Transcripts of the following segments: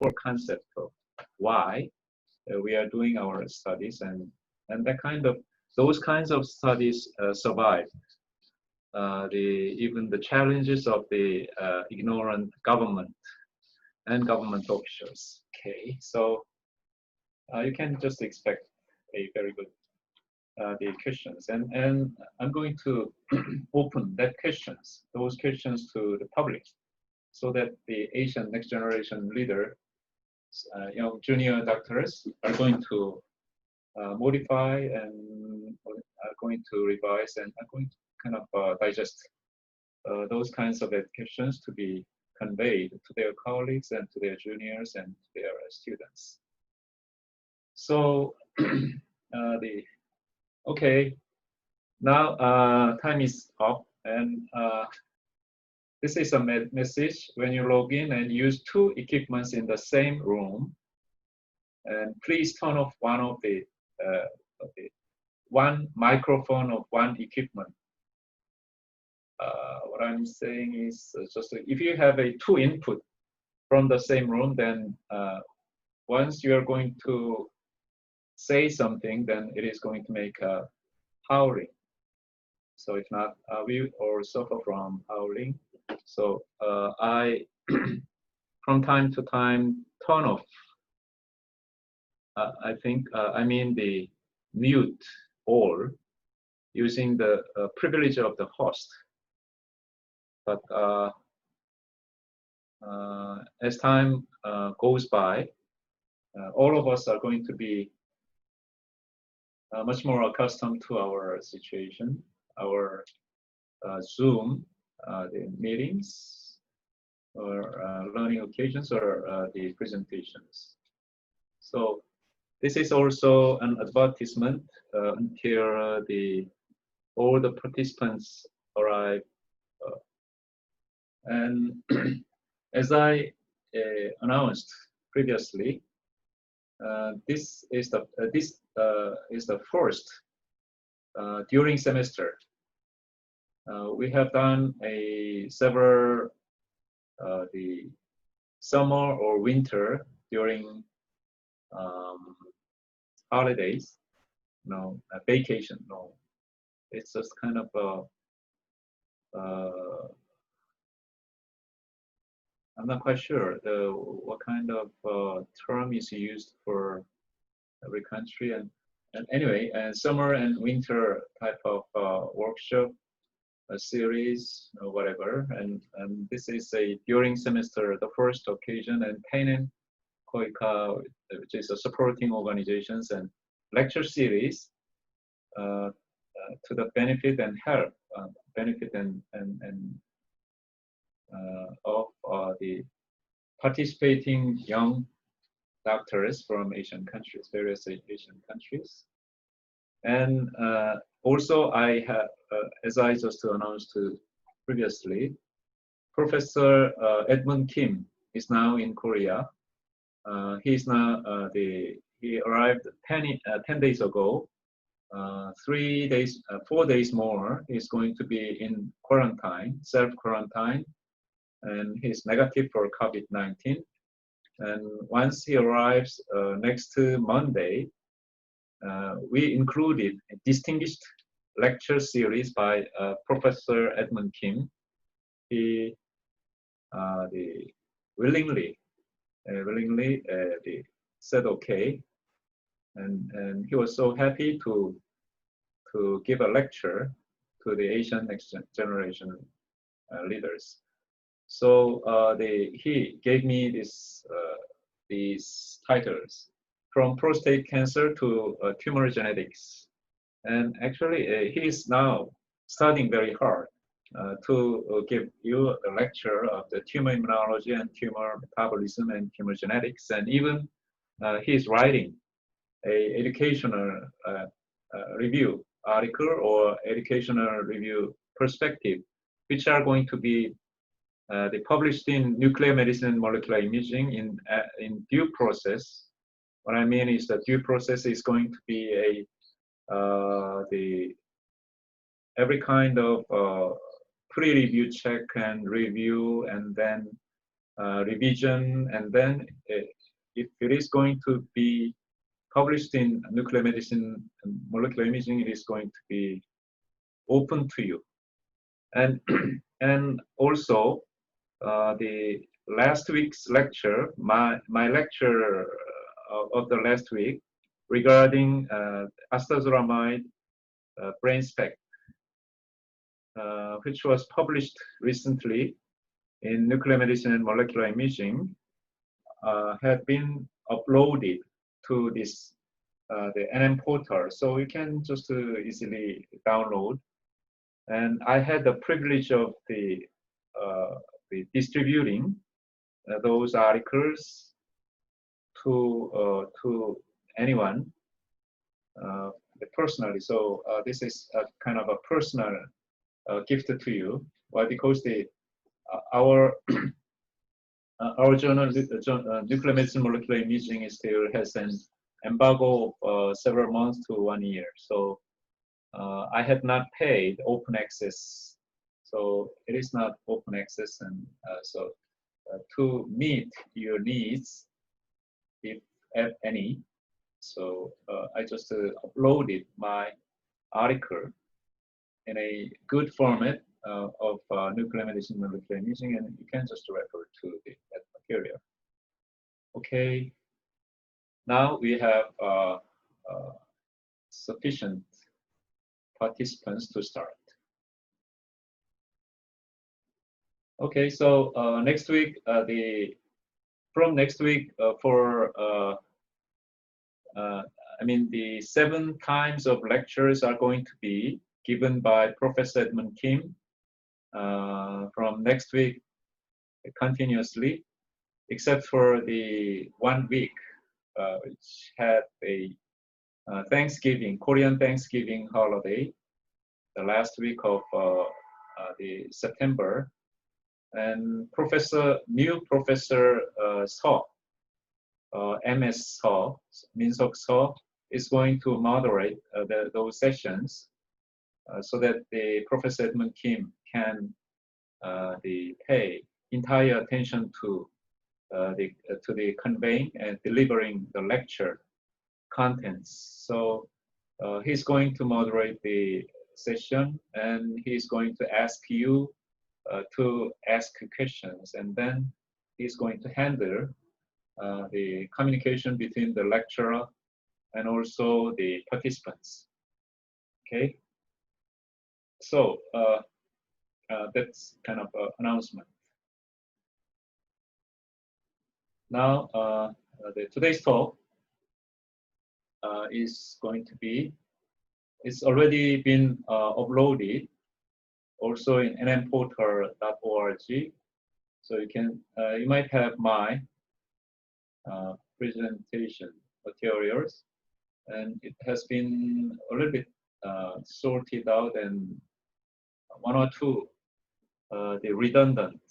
core concept of why we are doing our studies, and those kinds of studies survive even the challenges of the ignorant government and government officials. Okay, so you can just expect a very good the questions, and I'm going to open those questions to the public, so that the Asian next generation leader, young junior doctors, are going to modify and are going to revise and are going to kind of digest those kinds of questions to be conveyed to their colleagues and to their juniors and to their students. So okay, now time is up, and this is a message when you log in and use two equipments in the same room, and please turn off one of the one microphone of one equipment. What I'm saying is just if you have a two input from the same room, then once you are going to say something, then it is going to make a howling. So if not, we all suffer from howling. So I, from time to time, turn off. I mean the mute all, using the privilege of the host. But as time goes by, all of us are going to be much more accustomed to our situation, our Zoom, the meetings, or learning occasions, or the presentations. So this is also an advertisement until all the participants arrive. And as I announced previously, this is the first during semester. We have done several the summer or winter during holidays. No, vacation. No, it's just kind of I'm not quite sure what kind of term is used for every country, and anyway, summer and winter type of workshop series or whatever, and this is a during semester, the first occasion, and Painen Koika, which is a supporting organizations, and lecture series to the benefit and help benefit and of the participating young doctors from Asian countries, various Asian countries. And also I have, as I just announced previously, Professor Edmund Kim is now in Korea. He's now he arrived 10 days ago. 4 days more, he's going to be in quarantine, self-quarantine, and he's negative for COVID-19. And once he arrives next Monday, we included a distinguished lecture series by Professor Edmund Kim. He willingly said okay, and he was so happy to give a lecture to the Asian next generation leaders. So he gave me these titles, from prostate cancer to tumor genetics, and actually he is now studying very hard to give you a lecture of the tumor immunology and tumor metabolism and tumor genetics, and even he is writing a educational review article or educational review perspective, which are going to be they published in Nuclear Medicine and Molecular Imaging in due process. What I mean is that due process is going to be every kind of pre-review check and review, and then revision, and then if it is going to be published in nuclear medicine and molecular imaging, it is going to be open to you. And and also the last week's lecture, my lecture of the last week regarding astazolamide brain spec, which was published recently in nuclear medicine and molecular imaging, had been uploaded to this the NM portal, so you can just easily download. And I had the privilege of the distributing those articles to anyone personally. So this is a kind of a personal gift to you. Why? Because our journal, Nuclear Medicine Molecular Imaging, still has an embargo several months to 1 year. So I had not paid open access. So it is not open access, and so to meet your needs, if any, so I just uploaded my article in a good format of nuclear medicine molecular imaging, and you can just refer to that material. Okay, now we have sufficient participants to start. Okay, so next week, from next week for I mean, the 7 times of lectures are going to be given by Professor Edmund Kim from next week continuously, except for the 1 week which had a Thanksgiving, Korean Thanksgiving holiday, the last week of the September. And new Professor Seo, MS Seo, Min-seok Seo, is going to moderate those sessions so that the Professor Edmund Kim can pay entire attention to the conveying and delivering the lecture contents. So he's going to moderate the session, and he's going to ask you to ask questions, and then he's going to handle the communication between the lecturer and also the participants. Okay, so that's kind of an announcement. Now today's talk is going to be, it's already been uploaded also in nmportal.org. So you might have my presentation materials, and it has been a little bit sorted out, and 1 or 2 the redundant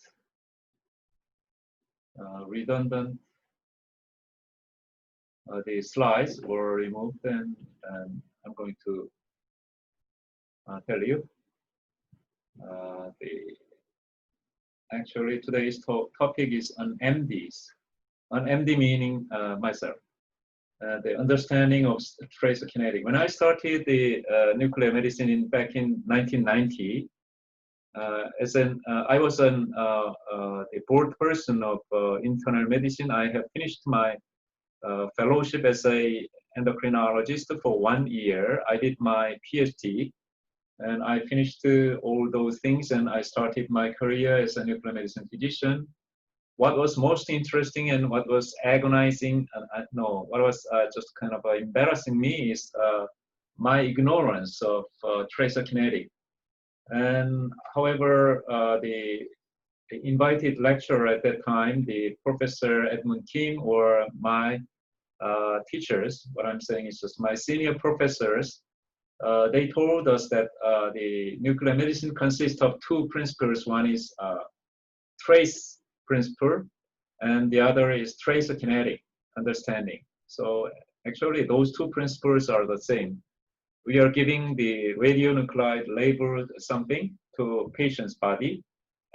the slides were removed, and I'm going to tell you. Actually, today's topic is on MDs. On MD meaning myself. The understanding of tracer kinetic. When I started the nuclear medicine back in 1990, I was the board person of internal medicine. I have finished my fellowship as a endocrinologist for 1 year. I did my PhD, and I finished all those things, and I started my career as a nuclear medicine physician. What was most interesting and what was agonizing, what was just kind of embarrassing me is my ignorance of tracer kinetic. And however, the invited lecturer at that time, the Professor Edmund Kim, or my teachers, what I'm saying is just my senior professors, they told us that the nuclear medicine consists of 2 principles. One is trace principle, and the other is tracer kinetic understanding. So actually, those 2 principles are the same. We are giving the radionuclide labeled something to patient's body,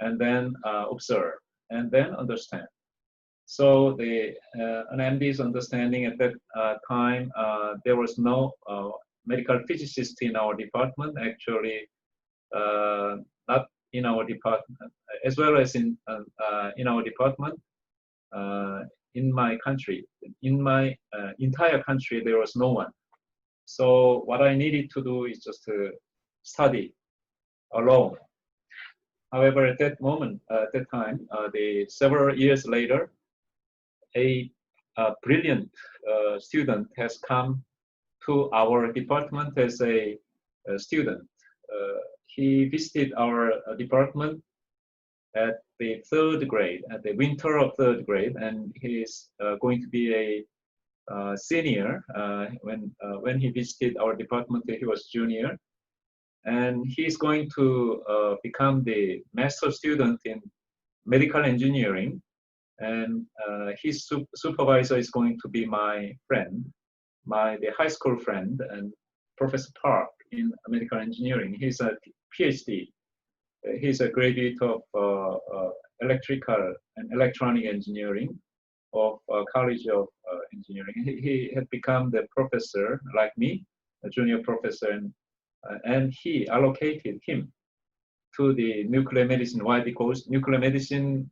and then observe. and then understand. So an MD's understanding at that time, there was no medical physicist in our department, actually not in our department, as well as in our department. In my country, in my entire country, there was no one. So what I needed to do is just to study alone. However, at that moment, at that time, several years later, a brilliant student has come to our department as a student. He visited our department at the 3rd grade, at the winter of 3rd grade, and he is going to be a senior. When he visited our department, he was junior, and he's going to become the master student in medical engineering, and his supervisor is going to be my friend, the high school friend, and Professor Park in medical engineering. He's a PhD. He's a graduate of electrical and electronic engineering of College of Engineering. He had become the professor, like me, a junior professor, and he allocated him to the nuclear medicine. Why? Because nuclear medicine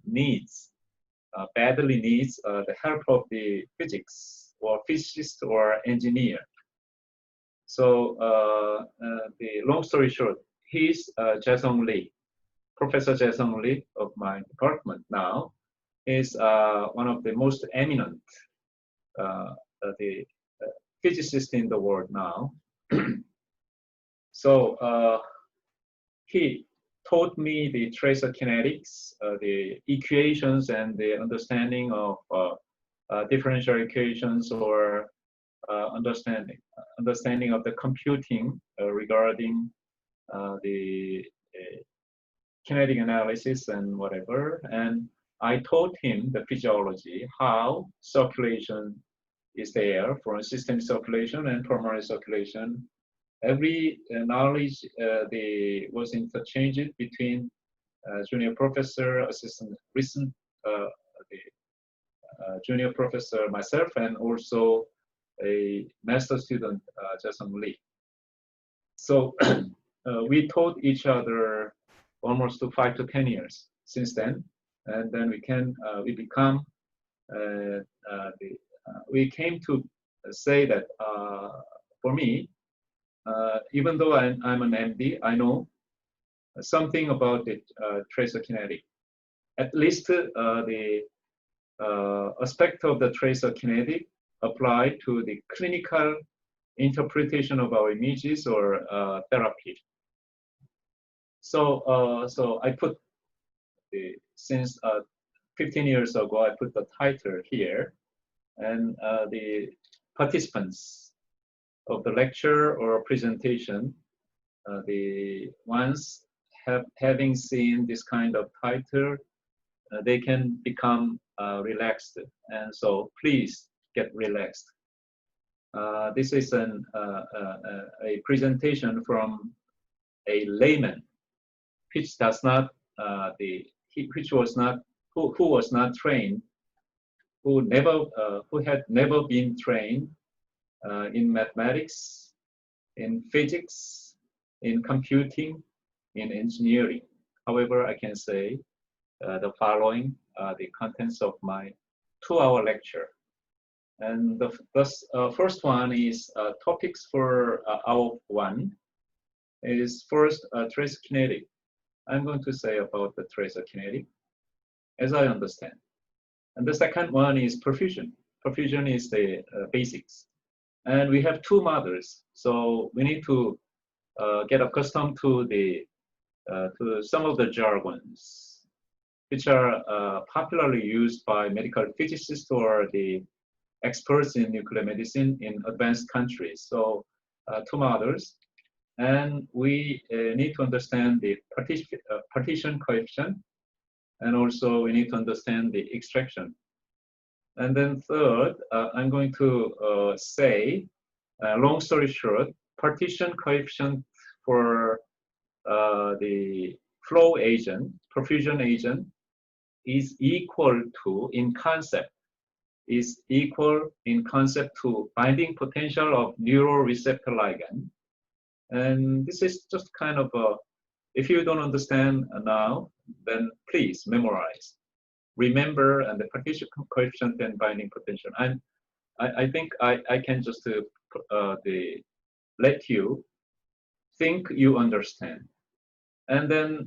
badly needs the help of the physics or physicist or engineer. So the long story short, he's Soo Lee. Professor Soo Lee of my department now is one of the most eminent physicists in the world now. So he taught me the tracer kinetics, the equations, and the understanding of differential equations, or understanding of the computing regarding the kinetic analysis and whatever. And I taught him the physiology, how circulation is there for systemic circulation and pulmonary circulation. Every knowledge was interchanged between junior professor, assistant, recent junior professor, myself, and also a master student, Soo Lee. So we taught each other almost 5 to 10 years since then, and then we came to say that for me, even though I'm an MD, I know something about the tracer kinetic. At least the aspect of the tracer kinetic applied to the clinical interpretation of our images or therapy. So I put since 15 years ago, I put the title here, and the participants of the lecture or presentation, the ones having seen this kind of title, they can become relaxed, and so please get relaxed. This is a presentation from a layman, which does not who was not trained, who had never been trained in mathematics, in physics, in computing, in engineering. However, I can say the following, the contents of my 2-hour lecture. And the first one is topics for hour 1 is first tracer kinetic. I'm going to say about the tracer kinetic as I understand. And the second one is perfusion. Perfusion is the basics. And we have 2 models, so we need to get accustomed to some of the jargons which are popularly used by medical physicists or the experts in nuclear medicine in advanced countries. So 2 models, and we need to understand the partition coefficient, and also we need to understand the extraction. And then third, I'm going to say, long story short, partition coefficient for the flow agent, perfusion agent, is equal to, in concept, is equal in concept to binding potential of neuroreceptor ligand. And this is just kind of a, if you don't understand now, then please memorize. Remember, and the partition coefficient and binding potential. I think I can just let you think you understand. And then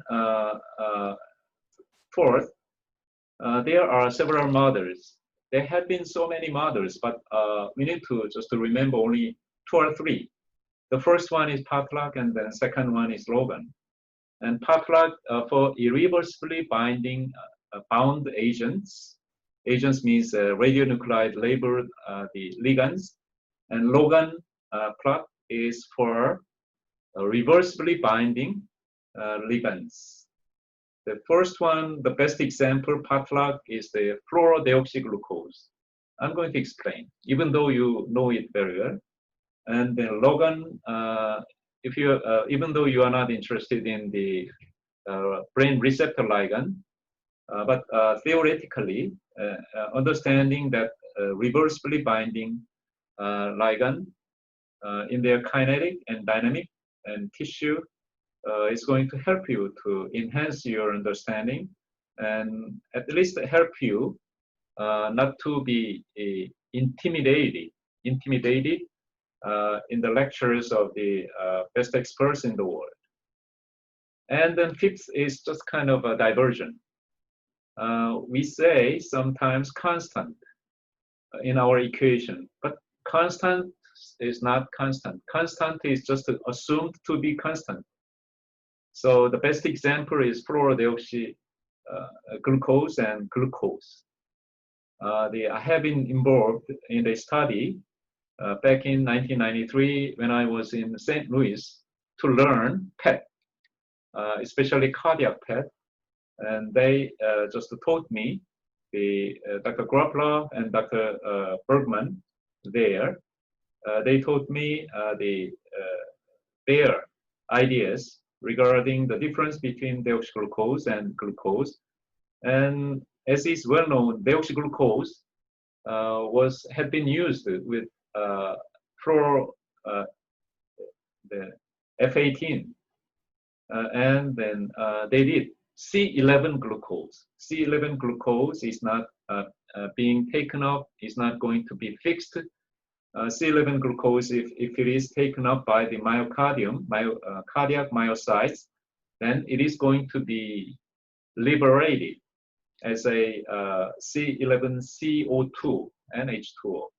fourth, there are several models. There have been so many models, but we need to just to remember only 2 or 3. The first one is Potluck, and then second one is Logan. And Potluck for irreversibly binding bound agents. Agents means radionuclide labeled the ligands. And Logan plot is for reversibly binding ligands. The first one, the best example, Potluck, is the fluorodeoxyglucose. I'm going to explain, even though you know it very well. And then Logan, if you, even though you are not interested in the brain receptor ligand, but theoretically, understanding that reversibly binding ligand in their kinetic and dynamic and tissue is going to help you to enhance your understanding and at least help you not to be intimidated in the lectures of the best experts in the world. And then fifth is just kind of a diversion. We say sometimes constant in our equation, but constant is not constant. Constant is just assumed to be constant. So the best example is fluorodeoxy glucose and glucose. I have been involved in a study back in 1993 when I was in St. Louis to learn PET, especially cardiac PET. And they just taught me, Dr. Grappler and Dr. Bergman there, they taught me their ideas regarding the difference between deoxyglucose and glucose. And as is well known, deoxyglucose had been used with the F18, and then they did C11 glucose. C11 glucose is not being taken up, is not going to be fixed. C11 glucose, if it is taken up by the myocardium, cardiac myocytes, then it is going to be liberated as a C11CO2 and H2O,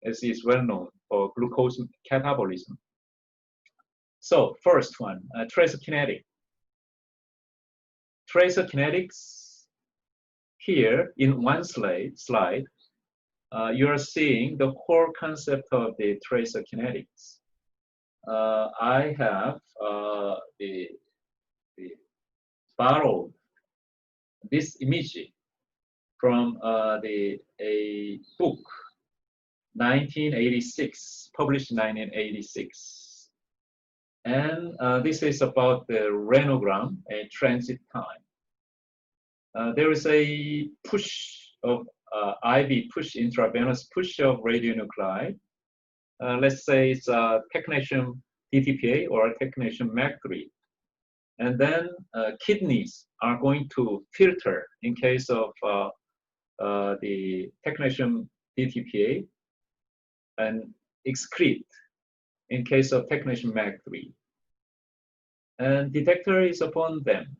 as is well known for glucose catabolism. So first one, tracer kinetic. Tracer kinetics, here in one slide, you are seeing the core concept of the tracer kinetics. I have borrowed this image from a book, 1986, published in 1986. And this is about the renogram, a transit time. There is a push of IV push, intravenous push of radionuclide. Let's say it's technetium DTPA or technetium MAC3. And then kidneys are going to filter in case of the technetium DTPA and excrete in case of technetium MAC3. And detector is upon them.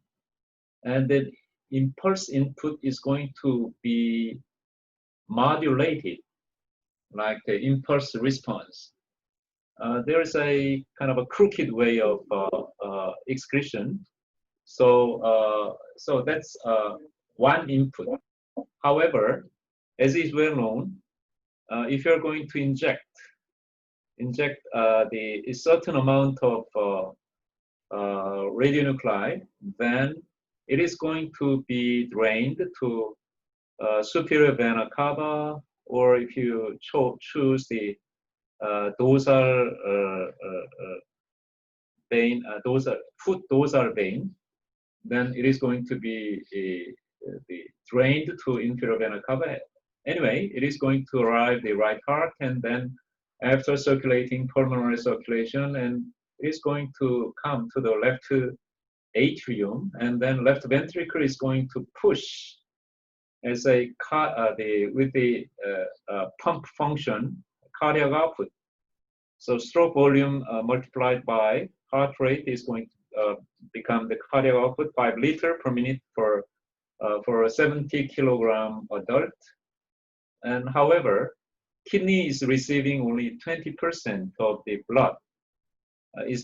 And then impulse input is going to be modulated, like the impulse response. There is a kind of a crooked way of excretion. So that's one input. However, as is well known, if you're going to inject a certain amount of radionuclide, then it is going to be drained to superior vena cava, or if you choose the dorsal vein, foot dorsal vein, then it is going to be drained to inferior vena cava. Anyway, it is going to arrive the right heart, and then after circulating pulmonary circulation, and it is going to come to the left atrium, and then left ventricle is going to push as a with the pump function, cardiac output. So stroke volume multiplied by heart rate is going to become the cardiac output 5 liters per minute for a 70 kilogram adult. And however, kidney is receiving only 20% of the blood,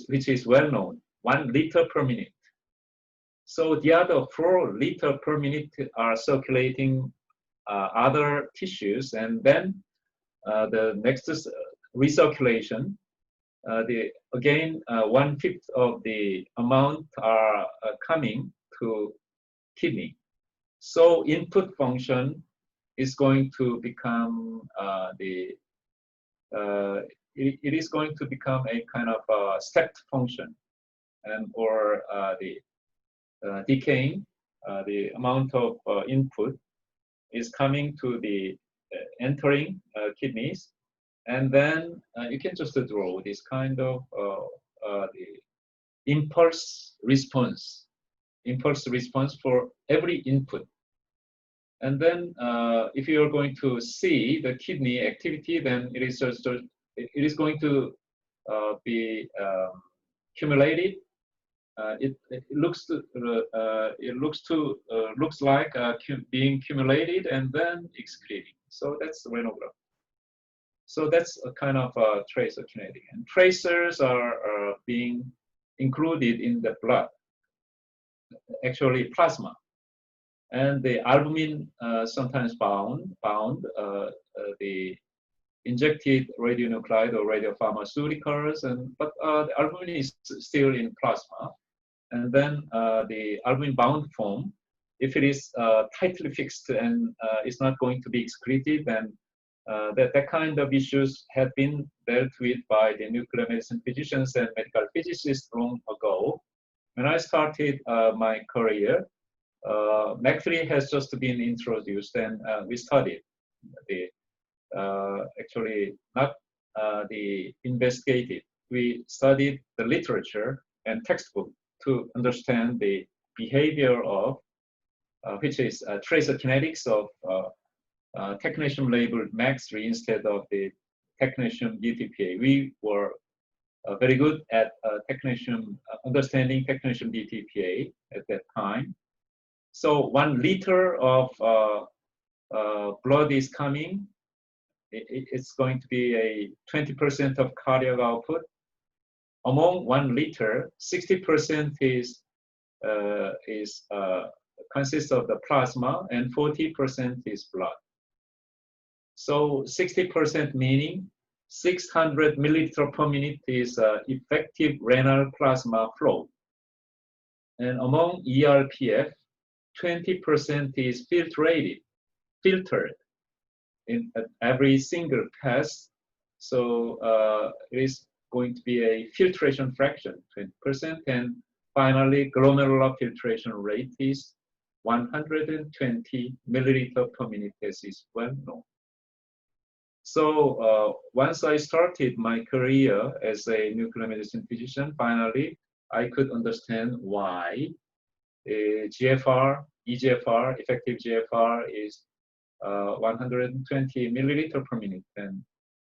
which is well known, 1 liter per minute. So the other 4 liters per minute are circulating other tissues, and then the next recirculation, again 1/5 of the amount are coming to kidney. So input function is going to become it is going to become a kind of stepped function, and or the decaying, the amount of input is coming to the entering kidneys, and then you can just draw this kind of the impulse response for every input. And then if you are going to see the kidney activity, then it is going to be accumulated. It looks like being accumulated and then excreting. So that's renograph. So that's a kind of tracer kinetic. And tracers are being included in the blood, actually plasma. And the albumin sometimes bound the injected radionuclide or radiopharmaceuticals, but the albumin is still in plasma. And then the albumin bound form, if it is tightly fixed and it's not going to be excreted, then that kind of issues have been dealt with by the nuclear medicine physicians and medical physicists long ago. When I started my career, MEC3 has just been introduced, and we studied the actually not the investigated. We studied the literature and textbook to understand the behavior of which is tracer kinetics of technetium labeled MEC3 instead of the technetium DTPA. We were very good at technetium understanding technetium DTPA at that time. So 1 liter of blood is coming. It's going to be a 20% of cardiac output. Among 1 liter, 60% consists of the plasma and 40% is blood. So 60% meaning 600 milliliter per minute is effective renal plasma flow. And among ERPF, 20% is filtered in every single pass. So it is going to be a filtration fraction, 20%, and finally glomerular filtration rate is 120 milliliter per minute, as is well known. So once I started my career as a nuclear medicine physician, finally I could understand why GFR, eGFR, effective GFR is 120 milliliter per minute. And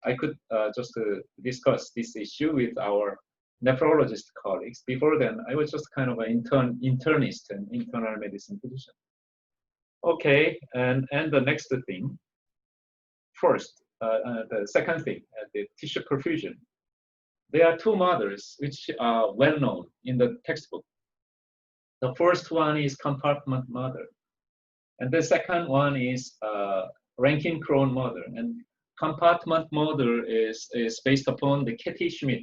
I could just discuss this issue with our nephrologist colleagues. Before then, I was just kind of an internist and internal medicine physician. Okay, and the next thing. First, the second thing, the tissue perfusion. There are 2 models which are well known in the textbook. The first one is compartment model, and the second one is Rankin-Krohn model. And compartment model is based upon the Katie-Schmidt.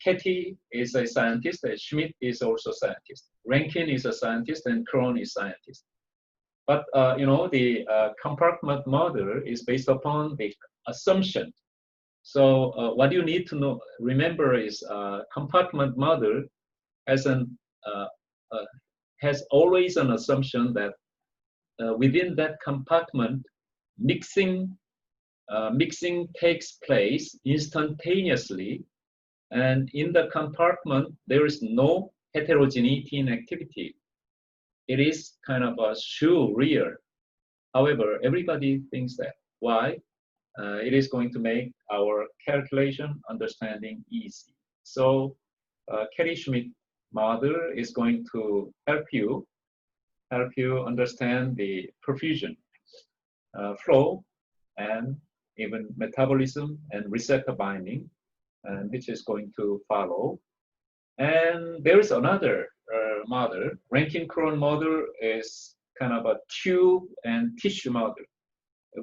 Katie is a scientist, Schmidt is also a scientist. Rankin is a scientist, and Krohn is a scientist. But you know, the compartment model is based upon the assumption. So what you need to remember is compartment model has always an assumption that within that compartment, mixing takes place instantaneously, and in the compartment there is no heterogeneity in activity. It is kind of a surreal. However, everybody thinks that. Why? It is going to make our calculation understanding easy. So Kelly-Schmidt model is going to help you understand the perfusion, flow, and even metabolism and receptor binding, and which is going to follow. And there is another model. Rankin-Krohn model is kind of a tube and tissue model.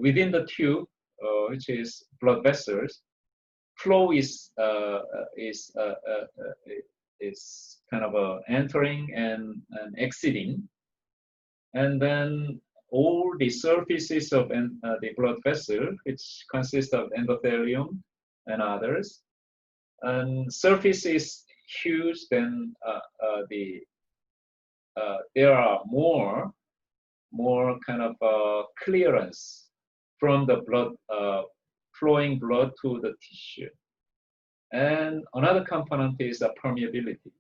Within the tube, which is blood vessels, flow is kind of entering and exiting, and then all the surfaces of the blood vessel, which consist of endothelium and others, and surface is huge, then there are more kind of clearance from the blood, flowing blood to the tissue. And another component is permeability.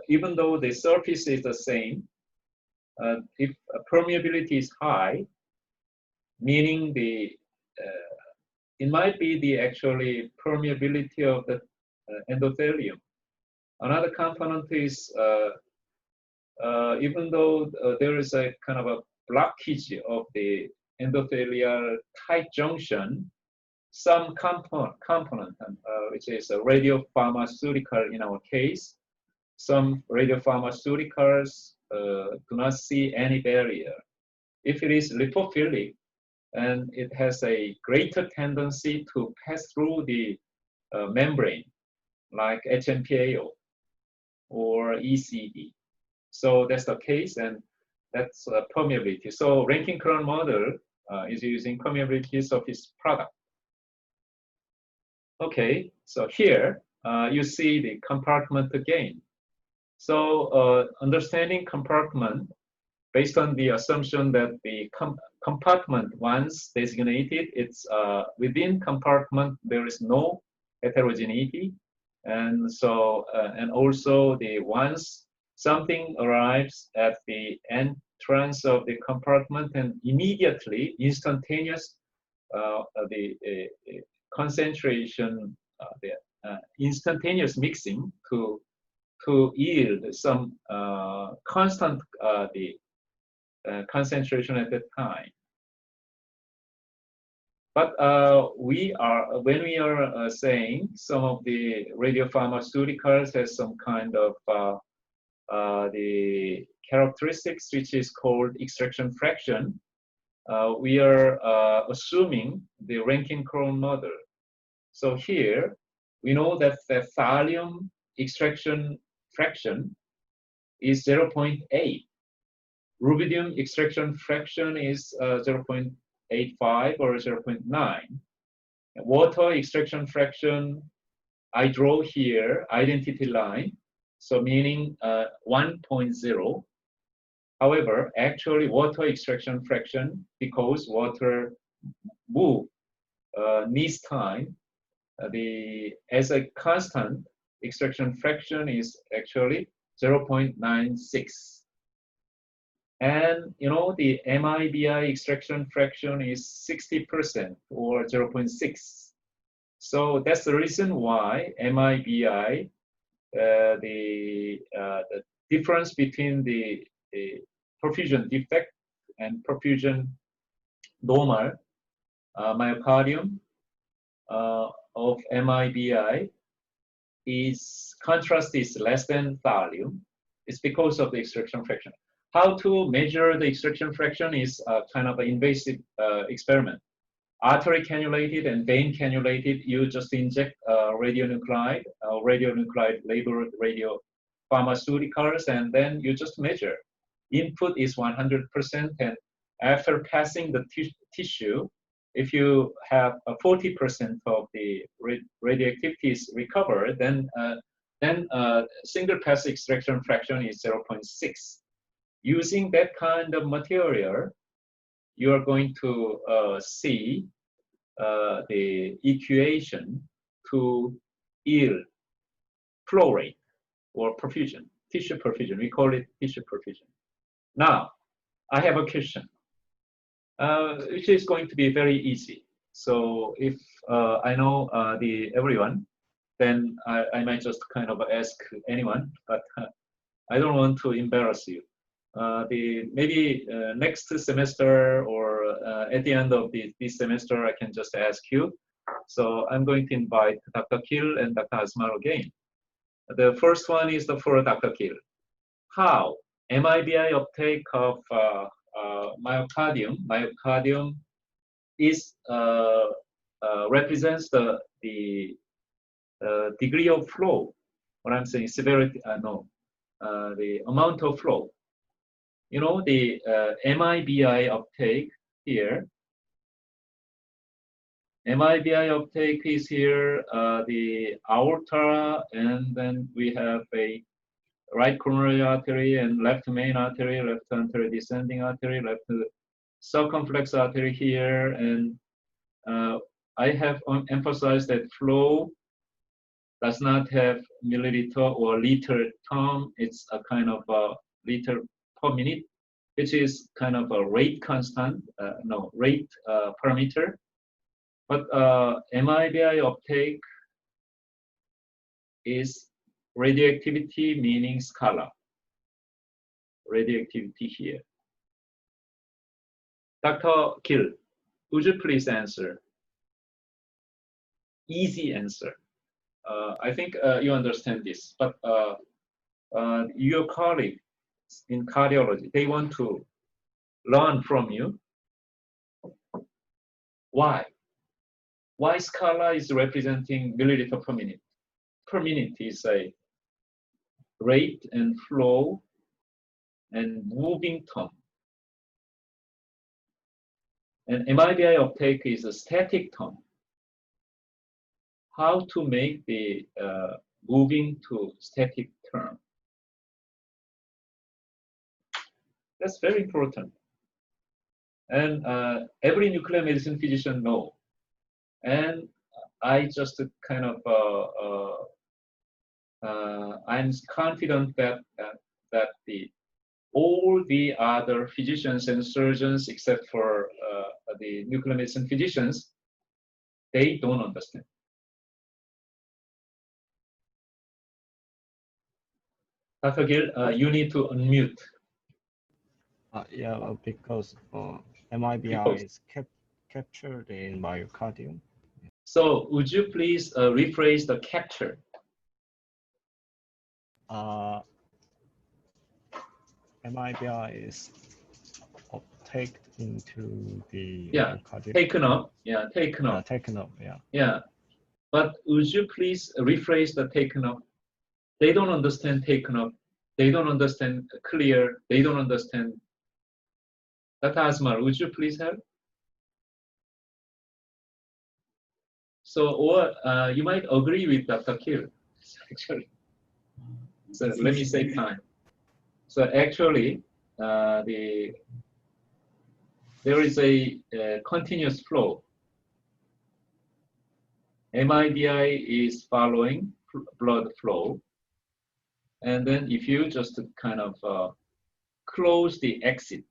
Even though the surface is the same, if permeability is high, meaning it might be the actually permeability of the endothelium. Another component is even though there is a kind of a blockage of the endothelial tight junction, some component, which is a radiopharmaceutical in our case, some radiopharmaceuticals do not see any barrier. If it is lipophilic, and it has a greater tendency to pass through the membrane, like HMPAO or ECD. So that's the case, and that's permeability. So Rankin-Krohn model is using permeability surface product. Okay, so here you see the compartment again. So understanding compartment based on the assumption that the compartment, once designated, it's within compartment there is no heterogeneity, and so and also the once something arrives at the entrance of the compartment, and immediately instantaneous the concentration, the instantaneous mixing to yield some constant concentration at that time. But when we are saying some of the radiopharmaceuticals has some kind of the characteristics which is called extraction fraction, we are assuming the Rankin-Krohn model. So here we know that the thallium extraction fraction is 0.8. Rubidium extraction fraction is 0.85 or 0.9. Water extraction fraction, I draw here identity line, so meaning 1.0. However, actually water extraction fraction, because water move needs time, as a constant, extraction fraction is actually 0.96. And you know, the MIBI extraction fraction is 60% or 0.6. So that's the reason why MIBI, the difference between the perfusion defect and perfusion normal myocardium of MIBI is contrast is less than thallium. It's because of the extraction fraction. How to measure the extraction fraction is kind of an invasive experiment. Artery cannulated and vein cannulated, you just inject radionuclide labeled radiopharmaceuticals, and then you just measure. Input is 100%, and after passing the tissue, if you have 40% of the radioactivity is recovered, then single pass extraction fraction is 0.6. using that kind of material, you are going to see the equation to yield flow rate or perfusion, tissue perfusion. We call it tissue perfusion. Now, I have a question, which is going to be very easy. So if I know everyone, then I might just kind of ask anyone, but I don't want to embarrass you. Maybe next semester or at the end of this semester, I can just ask you. So I'm going to invite Dr. Kill and Dr. Asmar again. The first one is for Dr. Kill. How MIBI uptake of myocardium is represents the degree of flow. What I'm saying, severity, the amount of flow. You know, the MIBI uptake here. MIBI uptake is here, the aorta, and then we have a right coronary artery and left main artery, left anterior descending artery, left circumflex artery here, and I have emphasized that flow does not have milliliter or liter term. It's a kind of a liter per minute, which is kind of a rate constant, rate parameter. But MIBI uptake is radioactivity, meaning scalar. Radioactivity here. Dr. Kill, would you please answer? Easy answer. I think you understand this, but your colleagues in cardiology, they want to learn from you. Why? Why scalar is representing milliliter per minute? Per minute is a rate and flow and moving term. And MIBI uptake is a static term. How to make the moving to static term? That's very important. And every nuclear medicine physician knows. And I just kind of, I'm confident that all the other physicians and surgeons, except for the nuclear medicine physicians, they don't understand. Dr. Gill, you need to unmute. Yeah, because MIBI is captured in myocardium. So would you please rephrase the capture? MIBI is uptaked into the myocardium. Taken up. Yeah, taken up. Taken up, yeah. Yeah, but would you please rephrase the taken up? They don't understand taken up. They don't understand clear. They don't understand. Dr. Asmar, would you please help? So, or you might agree with Dr. Kill, actually. So let me save time. So actually, there is a continuous flow. MIBI is following blood flow. And then if you just kind of close the exit,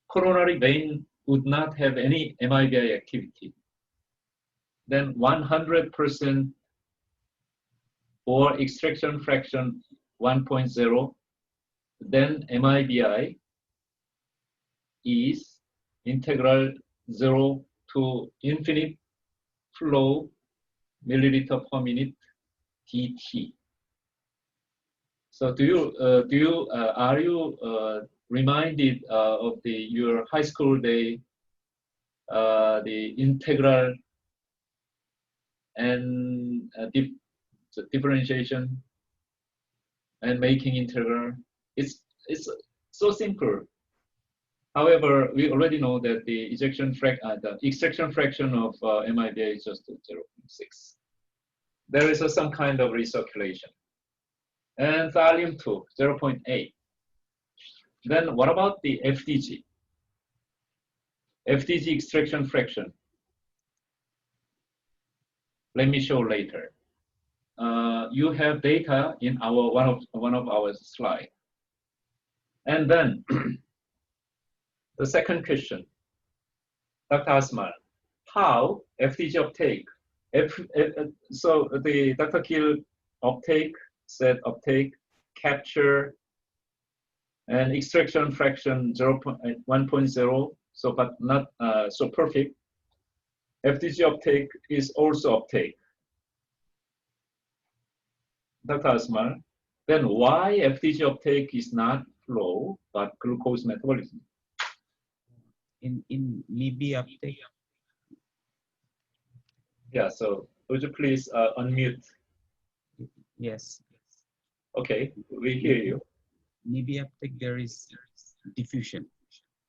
coronary vein would not have any MIBI activity. Then 100% or extraction fraction 1.0, then MIBI is integral 0 to infinite flow milliliter per minute dt. So are you reminded of your high school day, the integral and differentiation and making integral? It's so simple. However, we already know that the extraction fraction of MIBI is just 0.6. There is some kind of recirculation. And thallium 2, 0.8. Then what about the FDG? FDG extraction fraction. Let me show later. You have data in our one of our slide. And then the second question, Dr. Asmal, how FDG uptake? So the Dr. Gill uptake, said uptake, capture, and extraction fraction 1.0. So, but not so perfect. FDG uptake is also uptake. Dr. Asmal, then why FDG uptake is not flow but glucose metabolism? In Libby uptake. Yeah, so would you please unmute? Yes. Okay, we hear you. Libby uptake there is diffusion,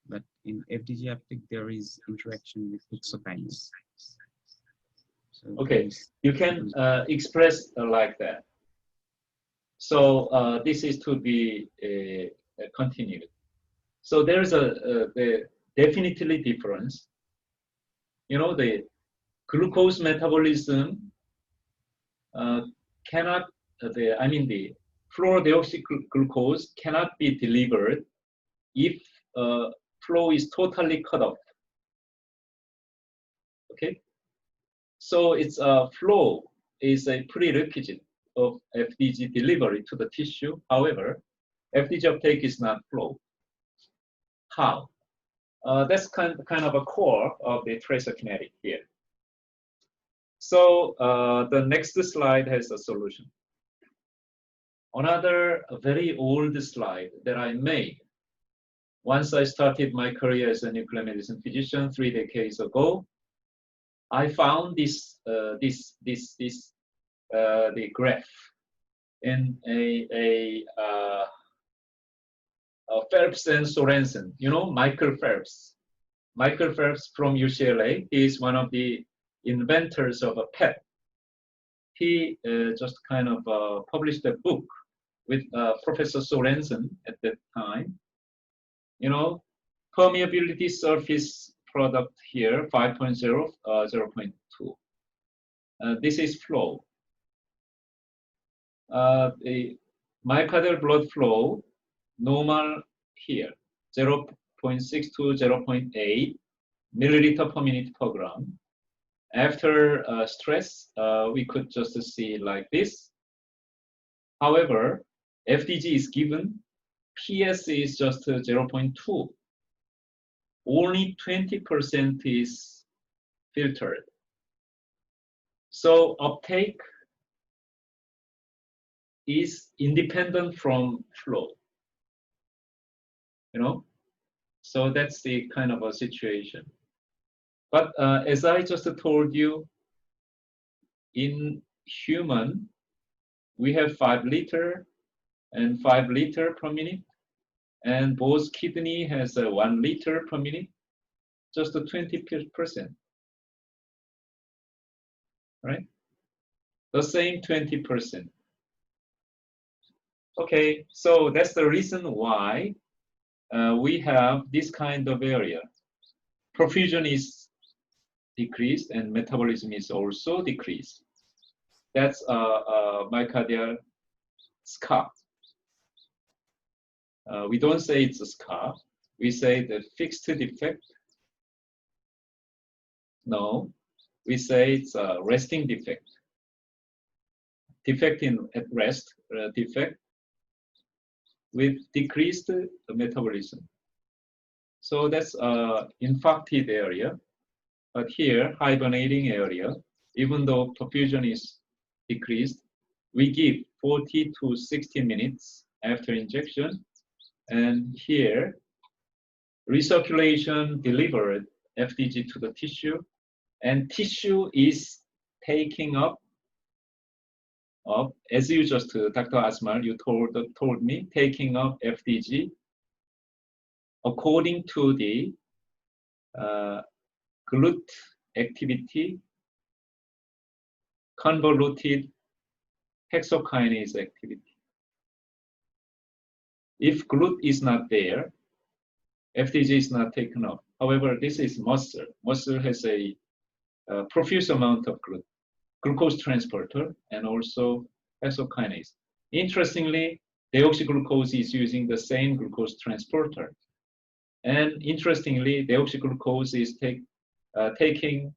but in FDG uptake there is interaction with hexokinase. So okay, you can express like that. So this is to be continued. So there's the definitely difference. You know, the glucose metabolism cannot, the fluorodeoxyglucose cannot be delivered if flow is totally cut off. Okay, so it's flow is a prerequisite of FDG delivery to the tissue. However, FDG uptake is not flow. How? That's kind of a core of the tracer kinetic here. So the next slide has a solution. Another very old slide that I made once I started my career as a nuclear medicine physician 3 decades ago. I found the graph in a Phelps and Sorensen. You know, Michael Phelps. Michael Phelps from UCLA. He is one of the inventors of a PET. He just kind of published a book with Professor Sorensen at that time. You know, permeability surface product here, 5.0, 0.2. This is flow. The myocardial blood flow, normal here, 0.6 to 0.8 milliliter per minute per gram. After stress, we could just see like this. However, FDG is given, PS is just 0.2. Only 20% is filtered. So uptake is independent from flow. You know, so that's the kind of a situation. But as I just told you, in human, we have 5 liter and 5 liter per minute, and both kidney has 1 liter per minute, just 20%, right? The same 20%. Okay, so that's the reason why we have this kind of area. Profusion is decreased and metabolism is also decreased. That's myocardial scar. We don't say it's a scar. We say the fixed defect. No, we say it's a resting defect. Defect at rest, defect with decreased metabolism. So that's infarcted area. But here, hibernating area, even though perfusion is decreased, we give 40 to 60 minutes after injection. And here, recirculation delivered FDG to the tissue, and tissue is taking up, as you just, Dr. Asmal, you told me, taking up FDG according to the GLUT activity, convoluted hexokinase activity. If GLUT is not there, FDG is not taken up. However, this is muscle. Muscle has a profuse amount of glucose transporter and also hexokinase. Interestingly, deoxyglucose is using the same glucose transporter. And interestingly, deoxyglucose is taking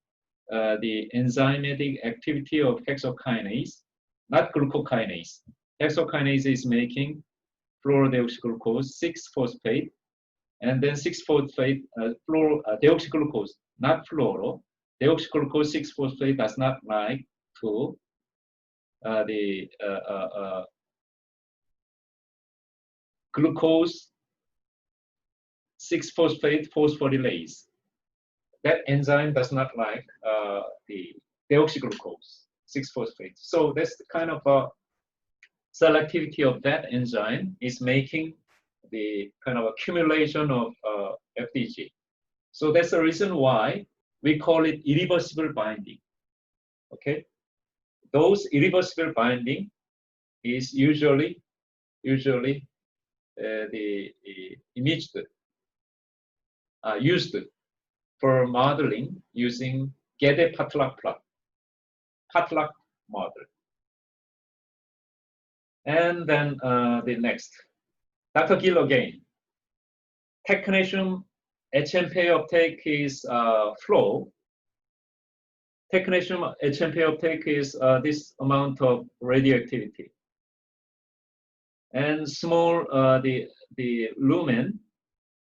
the enzymatic activity of hexokinase, not glucokinase. Hexokinase is making fluorodeoxyglucose 6-phosphate, and then 6-phosphate deoxyglucose, not fluoro. Deoxyglucose 6-phosphate does not like to the glucose 6-phosphate phosphorylase. That enzyme does not like the deoxyglucose 6-phosphate. So that's the kind of selectivity of that enzyme is making the kind of accumulation of FDG. So that's the reason why we call it irreversible binding. Okay, those irreversible binding is usually the imaged used for modeling using Gede-Patlack plot, Patlack model. And then the next, Dr. Gill again. Technetium HMP uptake is flow. Technetium HMP uptake is this amount of radioactivity. And small the lumen,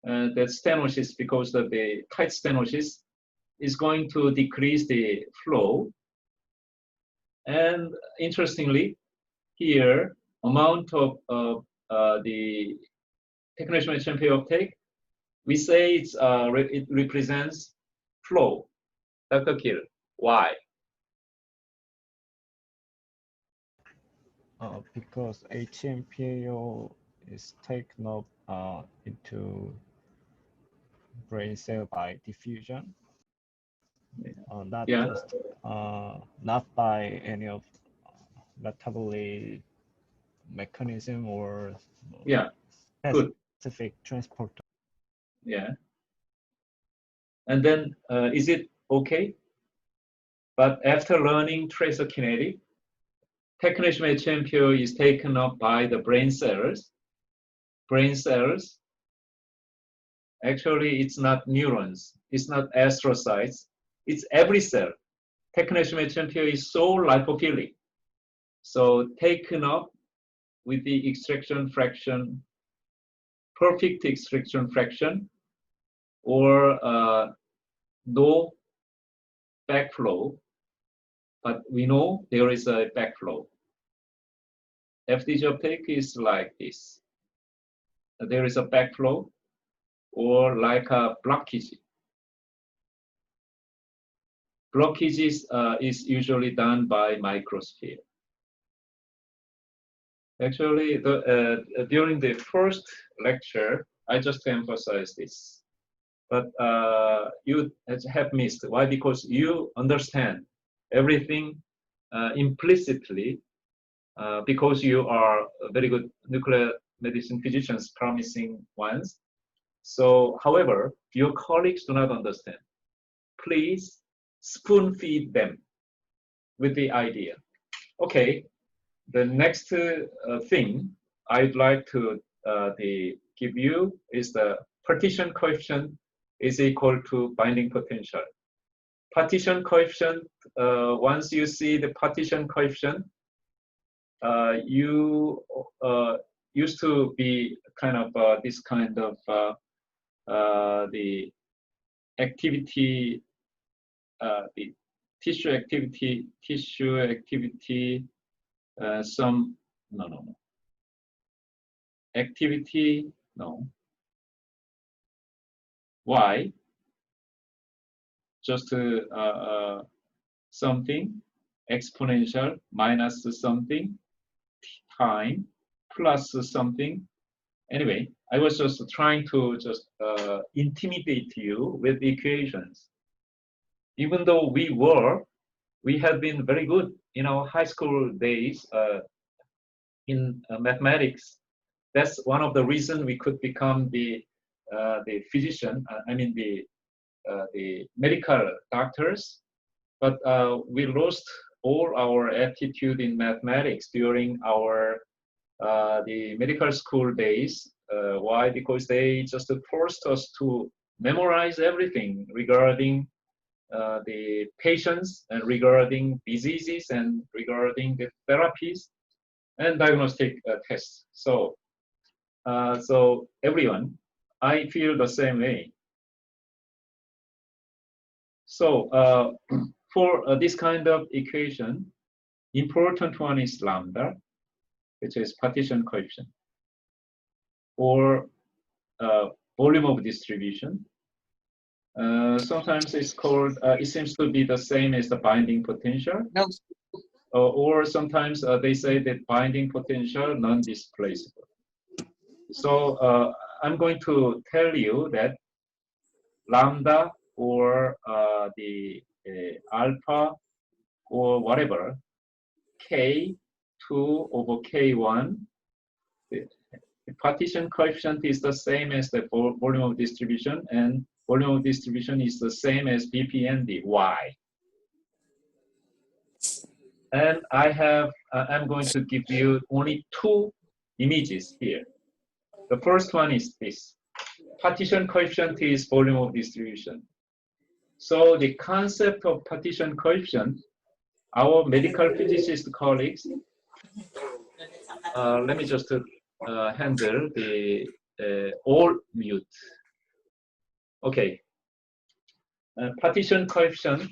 that stenosis, because of the tight stenosis, is going to decrease the flow. And interestingly, here amount of the technetium HMP uptake, we say it's it represents flow. Dr. Gill, why? Because HMPAO is taken up into brain cell by diffusion, not just not by any of metabolic mechanism or specific transporter. Yeah. And then is it okay? But after learning tracer kinetic, technetium HMPO is taken up by the brain cells. Brain cells, actually it's not neurons, it's not astrocytes, it's every cell. Technetium HMPO is so lipophilic. So taken up with the extraction fraction, perfect extraction fraction, or no backflow, but we know there is a backflow. FDG uptake is like this. There is a backflow or like a blockage. Blockages is usually done by microsphere. Actually, during the first lecture, I just emphasized this. But you have missed. Why? Because you understand everything implicitly because you are very good nuclear medicine physicians, promising ones. So, however, your colleagues do not understand. Please spoon feed them with the idea. Okay, the next thing I'd like to give you is the partition coefficient is equal to binding potential. Partition coefficient, once you see the partition coefficient, you used to be kind of this kind of the activity, the tissue activity, activity, no. Y, just something, exponential minus something, time plus something. Anyway, I was just trying to just intimidate you with equations. Even though we have been very good in our high school days in mathematics. that's one of the reasons we could become the physician. I mean the medical doctors. But we lost all our aptitude in mathematics during our the medical school days. Why? Because they just forced us to memorize everything regarding the patients and regarding diseases and regarding the therapies and diagnostic tests. So, so everyone, I feel the same way. So for this kind of equation, important one is lambda, which is partition coefficient, or volume of distribution. Sometimes it's called, it seems to be the same as the binding potential. No. Or sometimes they say that binding potential non-displaceable. So I'm going to tell you that lambda or the alpha or whatever, K2 over K1, the partition coefficient is the same as the volume of distribution, and volume of distribution is the same as BP and the Y. And I have, I'm going to give you only two images here. The first one is this. Partition coefficient is volume of distribution. So the concept of partition coefficient, our medical physicist colleagues, let me just handle the all mute. Okay. Partition coefficient,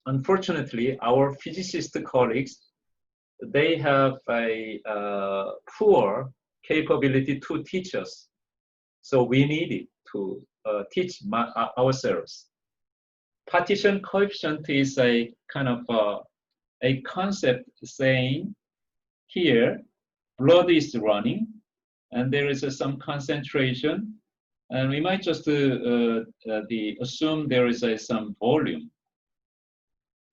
unfortunately, our physicist colleagues, they have a poor capability to teach us. So we need it to teach ourselves. Partition coefficient is a kind of a concept saying here, blood is running and there is some concentration, and we might just assume there is some volume.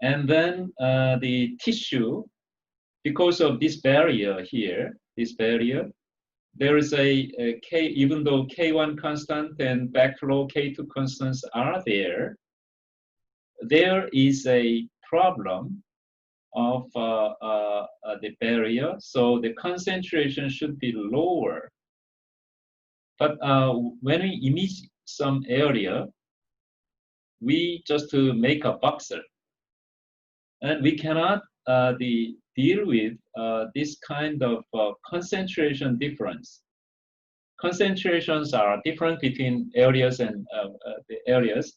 And then the tissue, because of this barrier here, this barrier, there is a K, even though K1 constant and backflow K2 constants are there, there is a problem of the barrier, so the concentration should be lower. But when we image some area, we just make a voxel, and we cannot deal with this kind of concentration difference. Concentrations are different between areas and the areas.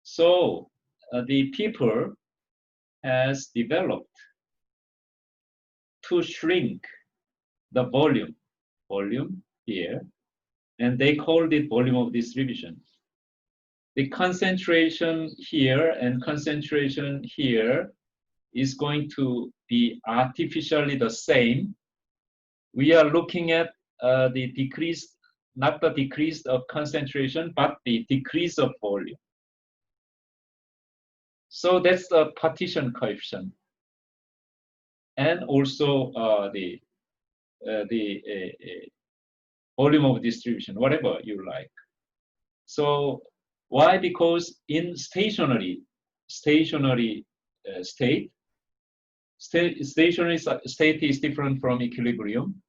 So the people has developed to shrink the volume here, and they called it volume of distribution. The concentration here and concentration here is going to be artificially the same. We are looking at the decrease, not the decrease of concentration, but the decrease of volume. So that's the partition coefficient, and also the volume of distribution, whatever you like. So why? Because in stationary state is different from equilibrium,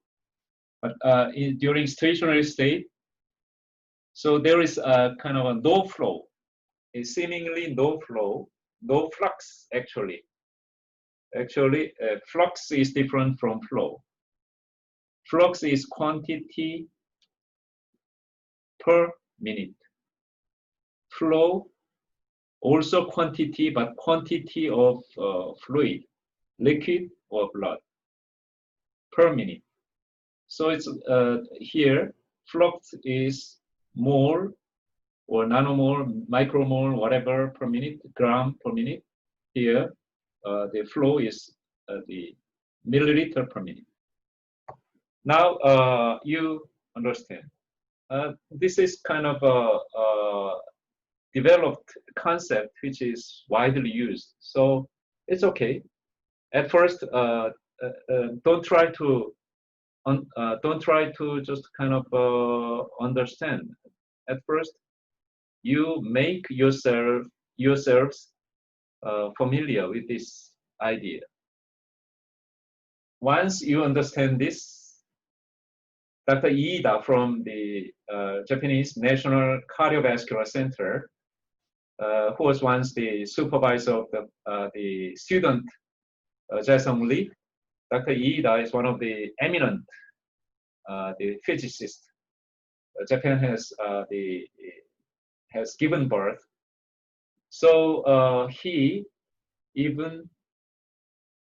but during stationary state, so there is a kind of a no flow, a seemingly no flow, no flux actually. Actually, flux is different from flow. Flux is quantity per minute. Flow, also quantity, but quantity of fluid, liquid or blood, per minute. So it's here, flux is mole or nanomole, micromole, whatever per minute, gram per minute. Here, the flow is the milliliter per minute. Now you understand. This is kind of a developed concept which is widely used. So it's okay. At first, don't try to just kind of understand. At first, you make yourselves familiar with this idea. Once you understand this, Dr. Iida from the Japanese National Cardiovascular Center, who was once the supervisor of the student Soo Lee, Dr. Iida is one of the eminent the physicists Japan has given birth. So he even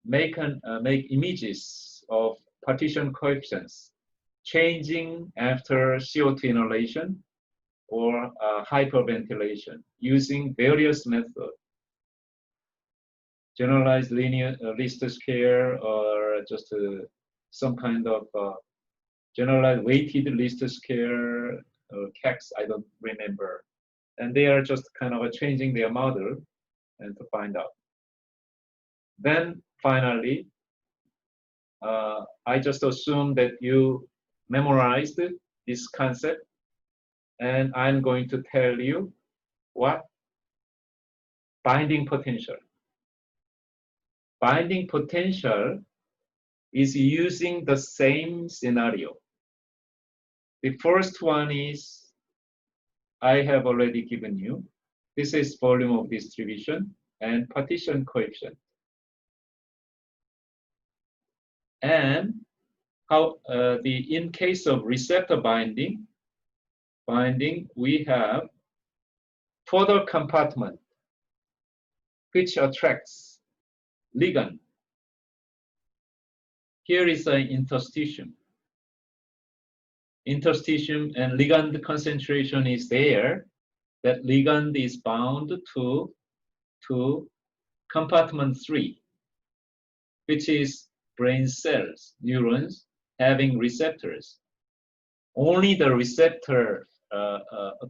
make images of partition coefficients changing after CO2 inhalation or hyperventilation using various methods. Generalized linear least square or just some kind of generalized weighted least square CACs, I don't remember. And they are just kind of changing their model and to find out. Then finally, I just assume that you memorized this concept, and I'm going to tell you what binding potential. Binding potential is using the same scenario. The first one is I have already given you. This is volume of distribution and partition coefficient. And how in case of receptor binding, we have total compartment which attracts ligand. Here is an interstitium. Interstitium and ligand concentration is there. That ligand is bound to compartment 3, which is brain cells, neurons having receptors. Only the receptor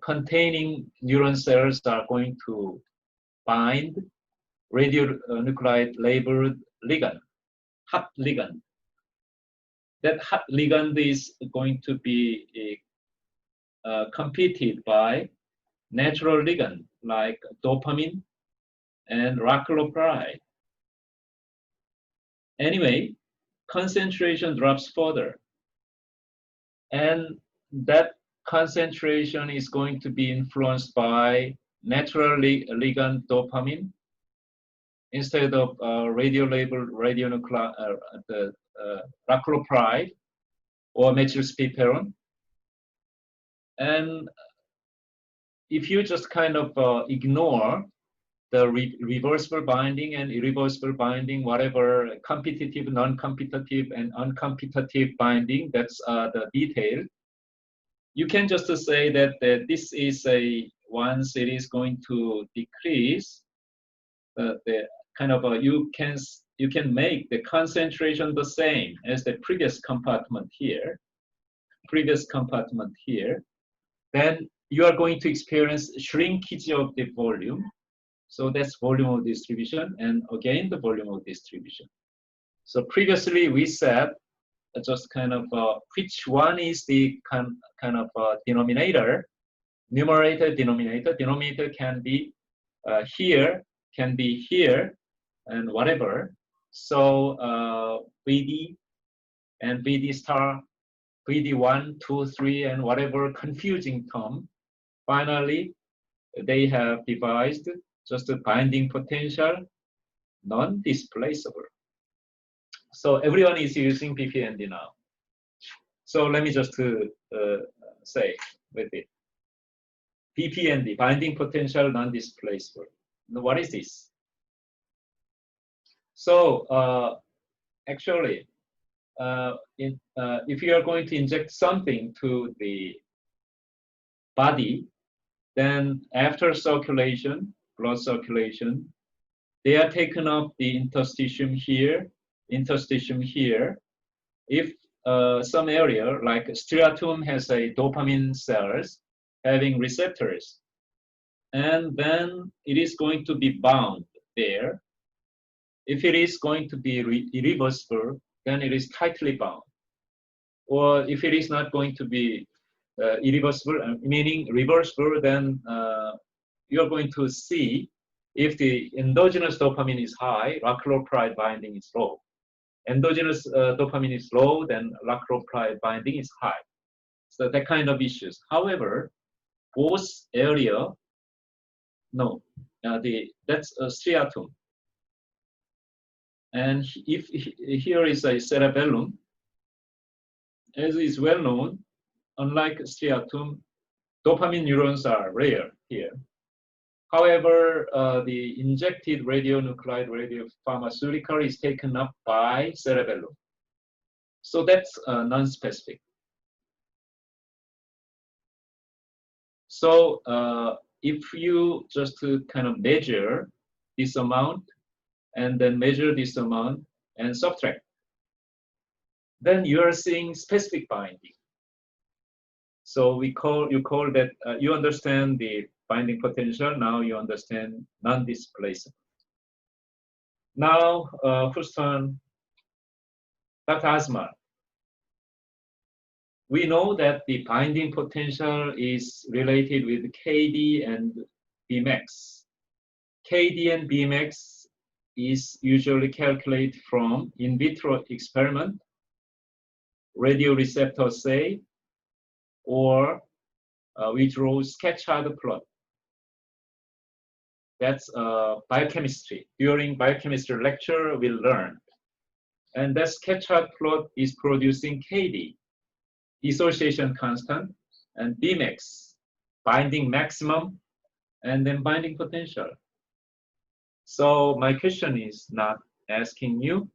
containing neuron cells are going to bind radionuclide labeled ligand, hot ligand. That hot ligand is going to be competed by natural ligand like dopamine and raclopride. Anyway, concentration drops further. And that concentration is going to be influenced by natural ligand dopamine instead of radio-labeled radionuclide, raclopride or methylspeperon. And if you just kind of ignore the reversible binding and irreversible binding, whatever competitive, non-competitive, and uncompetitive binding, that's the detail. You can just say that this is once it is going to decrease, the kind of you can make the concentration the same as the previous compartment here, then you are going to experience shrinkage of the volume. So that's volume of distribution, and again the volume of distribution. So previously we said just kind of which one is the kind of denominator, numerator, denominator. Denominator can be here, can be here, and whatever. So VD and VD star, VD1, 2, 3, and whatever confusing term. Finally, they have devised just a binding potential, non-displaceable. So everyone is using BPND now. So let me just say with it. BPND, binding potential, non-displaceable. What is this? So actually, if you are going to inject something to the body, then after circulation, blood circulation, they are taken up the interstitium here. If some area like striatum has a dopamine cells having receptors, and then it is going to be bound there. If it is going to be irreversible, then it is tightly bound. Or if it is not going to be irreversible, meaning reversible, then you're going to see if the endogenous dopamine is high, raclopride binding is low. Endogenous dopamine is low, then raclopride binding is high. So that kind of issues. However, both area, no, that's a striatum. And if here is a cerebellum, as is well known, unlike striatum, dopamine neurons are rare here. However, the injected radionuclide radiopharmaceutical is taken up by cerebellum. So that's non-specific. So if you just kind of measure this amount and then measure this amount and subtract, then you are seeing specific binding. So you call that, you understand the binding potential, now you understand non-displacement. Now, whose turn? Dr. Asmar. We know that the binding potential is related with KD and Bmax. KD and Bmax is usually calculated from in vitro experiment, radioreceptor assay, or we draw Sketchard plot. That's biochemistry. During biochemistry lecture, we learned. And that Sketchard plot is producing KD, dissociation constant, and Bmax, binding maximum, and then binding potential. So my question is not asking you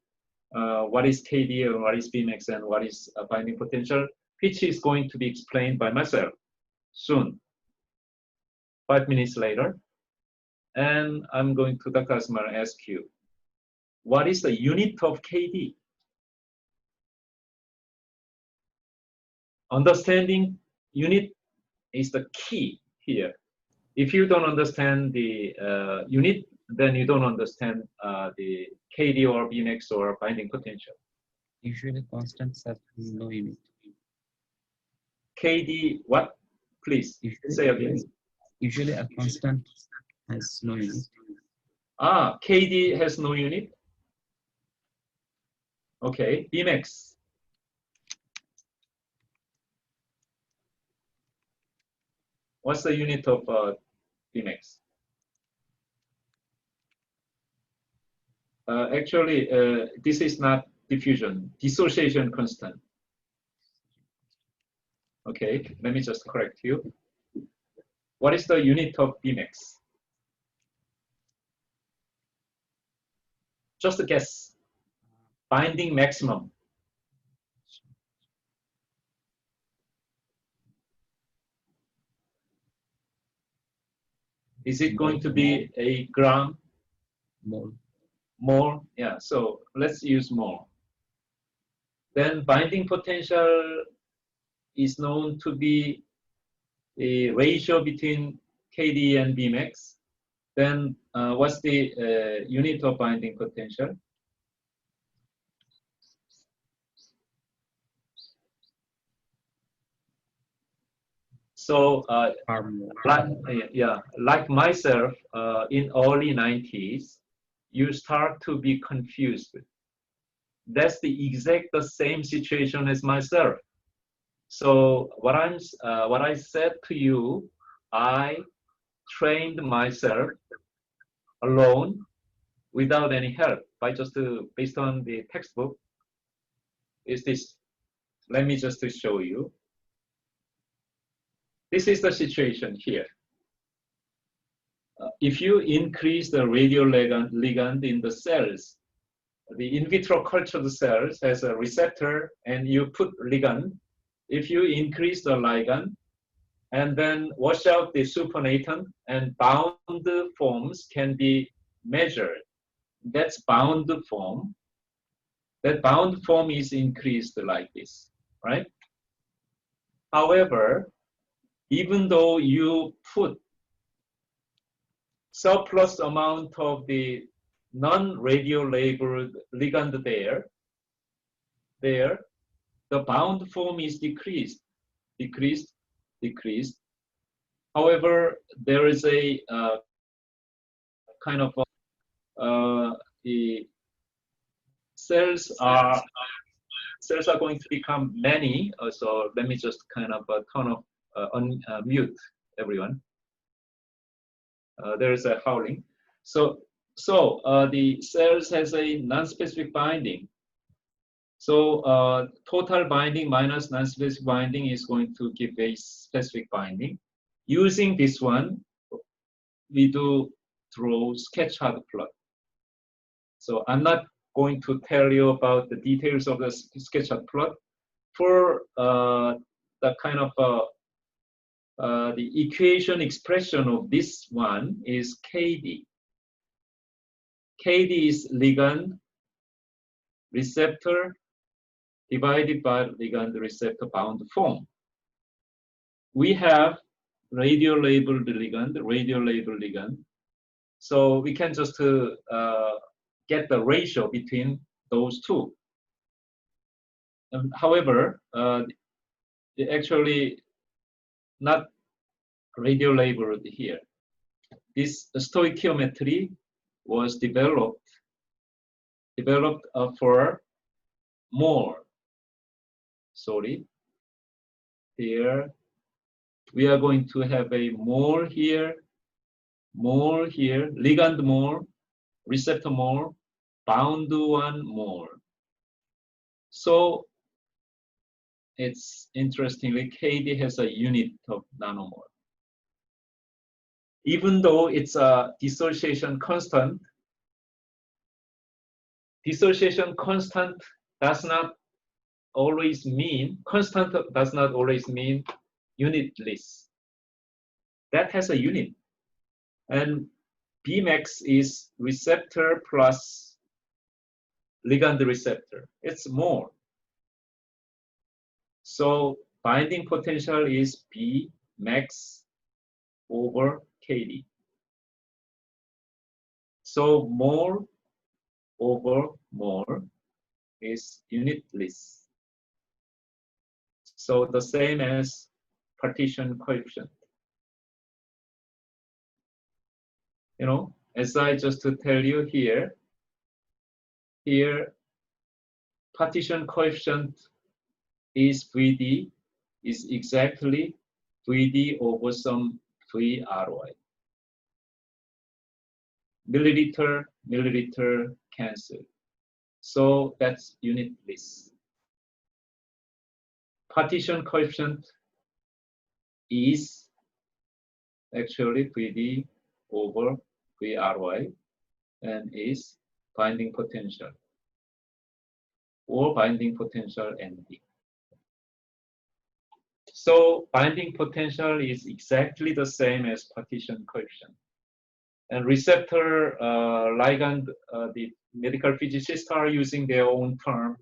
what is KD or what is Bmax and what is binding potential, which is going to be explained by myself soon, 5 minutes later. And I'm going to, Dr. Asmar, ask you, what is the unit of KD? Understanding unit is the key here. If you don't understand the unit, then you don't understand the KD or Bmax or binding potential. Usually constants have no unit. KD, what? Please say again. Usually a constant has no unit. Ah, KD has no unit. Okay, Bmax. What's the unit of Bmax? Actually, this is not diffusion, dissociation constant. Okay, let me just correct you. What is the unit of Bmax? Just a guess. Binding maximum. Is it going to be a gram? Mole. More? Yeah, so let's use more. Then binding potential is known to be a ratio between KD and Bmax. Then what's the unit of binding potential? So like myself, in early 90s, you start to be confused. That's the same situation as myself. So what I said to you, I trained myself alone without any help by just based on the textbook. Is this? Let me just show you. This is the situation here. If you increase the radioligand in the cells, the in vitro cultured cells has a receptor and you put ligand. If you increase the ligand and then wash out the supernatant and bound forms can be measured. That's bound form. That bound form is increased like this, right? However, even though you put surplus amount of the non-radio labeled ligand there, there, the bound form is decreased. However, there is a kind of the cells are going to become many. So let me just kind of turn off, mute everyone. There is a howling. So the cells has a non-specific binding. So total binding minus non-specific binding is going to give a specific binding. Using this one, we do draw sketch hard plot. So I'm not going to tell you about the details of the sketch hard plot. For the kind of the equation expression of this one is KD. KD is ligand receptor divided by ligand receptor bound form. We have radio-labeled ligand, So we can just get the ratio between those two. However, actually not radio-labeled here. This stoichiometry was developed for more. Sorry, here we are going to have a more here, ligand more, receptor more, bound one more. So it's interestingly, KD has a unit of nanomole. Even though it's a dissociation constant does not always mean, constant does not always mean unitless. That has a unit. And Bmax is receptor plus ligand receptor. It's more. So binding potential is Bmax over KD. So more over more is unitless. So the same as partition coefficient. You know, as I just to tell you here, partition coefficient is VD, is exactly VD over some VRY. Milliliter cancel. So that's unitless. Partition coefficient is actually VD over VRY and is binding potential or binding potential ND. So binding potential is exactly the same as partition coefficient. And receptor ligand, the medical physicists are using their own term.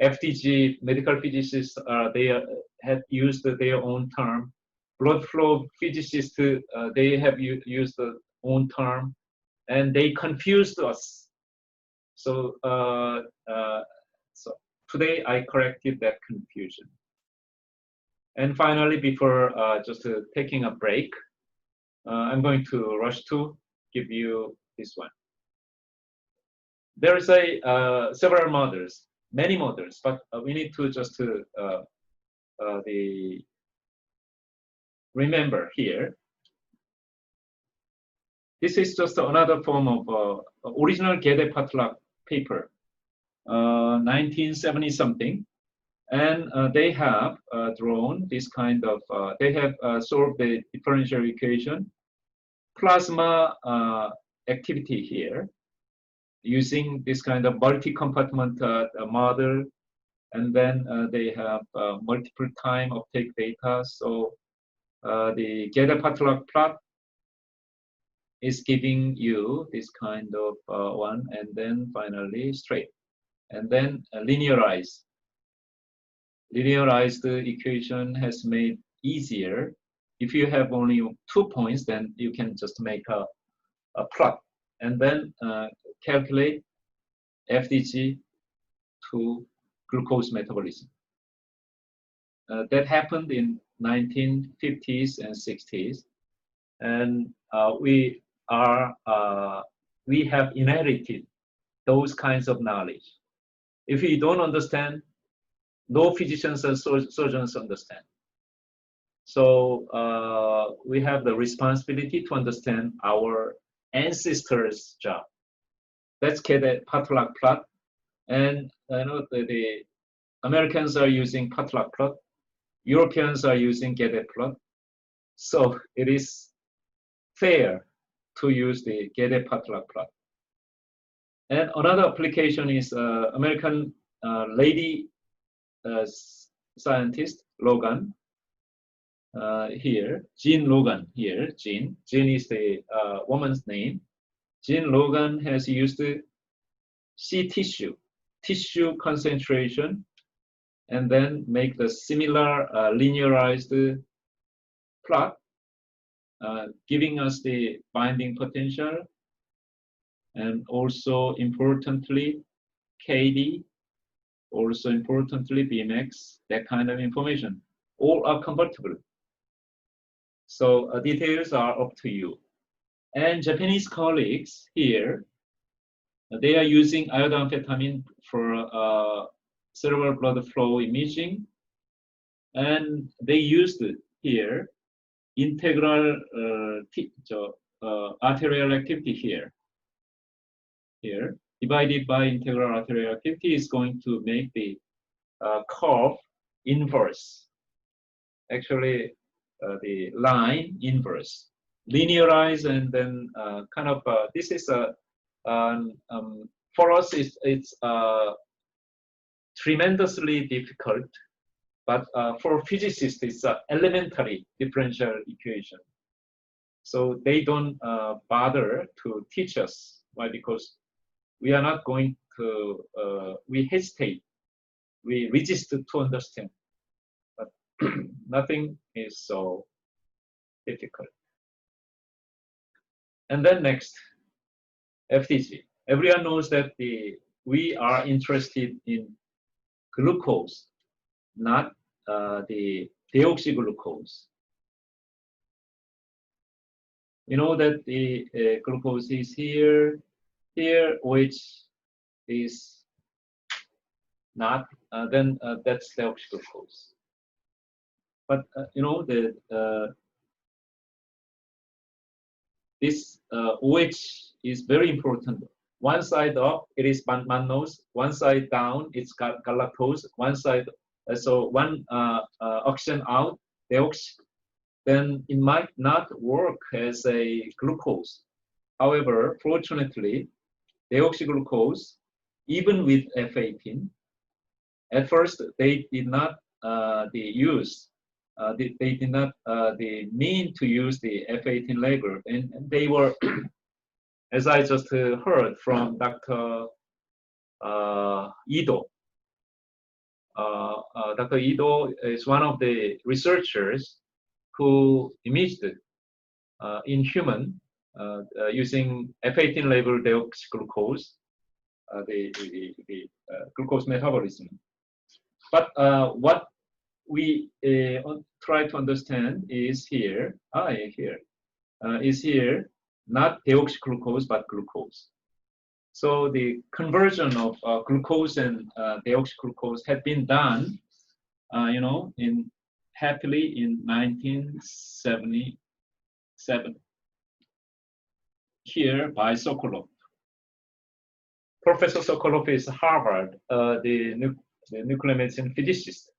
FDG medical physicists, they have used their own term. Blood flow physicists, they have used their own term, and they confused us. So, so today I corrected that confusion. And finally, before just taking a break, I'm going to rush to give you this one. There is several models, many models, but we need to just remember here. This is just another form of original Gede-Patlak paper, 1970 something, and they have drawn this kind of. They have solved the differential equation, plasma activity here, using this kind of multi-compartment model, and then they have multiple time uptake data. So the Gede-Patlak plot is giving you this kind of one, and then finally straight, and then linearized. Linearized equation has made easier. If you have only 2 points, then you can just make a plot, and then calculate FDG to glucose metabolism. That happened in 1950s and 60s, and we have inherited those kinds of knowledge. If we don't understand, no physicians and surgeons understand. So we have the responsibility to understand our ancestors' job. Let's get a Patlock plot, and the Americans are using Patlock plot, Europeans are using Gedde plot. So it is fair to use the Gedde Patlock plot. And another application is American lady scientist Logan. Here, Jean Logan. Here, Jean. Jean is the woman's name. Jean Logan has used tissue concentration, and then make the similar linearized plot, giving us the binding potential, and also importantly KD, also importantly Bmax, that kind of information. All are convertible. So details are up to you. And Japanese colleagues here, they are using iodoamphetamine for cerebral blood flow imaging, and they used here integral arterial activity here. Here, divided by integral arterial activity is going to make the curve inverse. Actually, the line inverse. Linearize, and then kind of this is a for us it's tremendously difficult, but for physicists it's an elementary differential equation. So they don't bother to teach us. Why? Because we are not going to. We hesitate. We resist to understand. But nothing is so difficult. And then next, FDG. Everyone knows that we are interested in glucose, not the deoxyglucose. You know that the glucose is here, which is not, then that's deoxyglucose. But you know that this OH is very important. One side up, it is mannose. One side down, it's galactose. One side, so one oxygen out, deoxy. Then it might not work as a glucose. However, fortunately, deoxyglucose, even with F18, at first they did not they did not mean to use the F18 label, and they were, as I just heard from Dr. Ido. Dr. Ido is one of the researchers who imaged in human using F18 label deoxyglucose, the glucose metabolism. But what we try to understand is here, not deoxyglucose but glucose. So the conversion of glucose and deoxyglucose had been done, happily in 1977 here by Sokolov. Professor Sokolov is Harvard, the nuclear medicine physicist,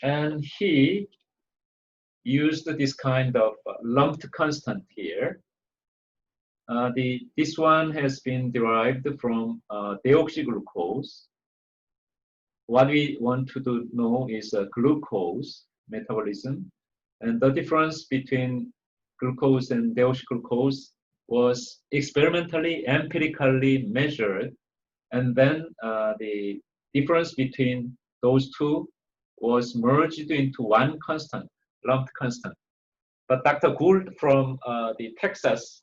and he used this kind of lumped constant here. This one has been derived from deoxyglucose. What we want to know is glucose metabolism, and the difference between glucose and deoxyglucose was experimentally, empirically measured, and then the difference between those two was merged into one constant, lumped constant. But Dr. Gould from the Texas,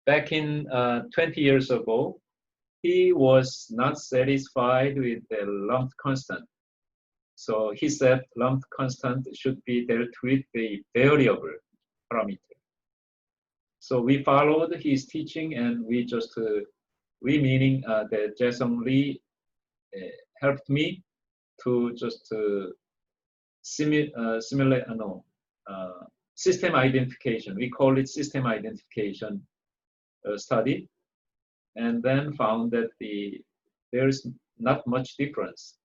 back in 20 years ago, he was not satisfied with the lumped constant. So he said lumped constant should be dealt with the variable parameter. So we followed his teaching, and we just, we meaning that Jae-sung Lee helped me to just simulate, system identification. We call it system identification study, and then found that there is not much difference.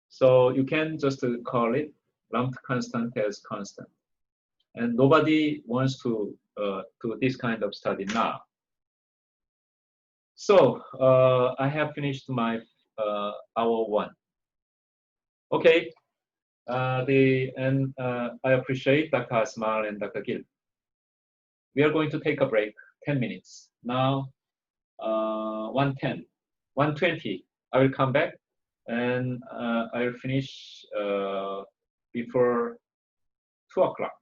So you can just call it lumped constant as constant. And nobody wants to do this kind of study now. So I have finished my hour 1. Okay, I appreciate Dr. Asmal and Dr. Gil. We are going to take a break, 10 minutes. Now, 1:10, 1:20, I will come back, and I will finish before 2 o'clock.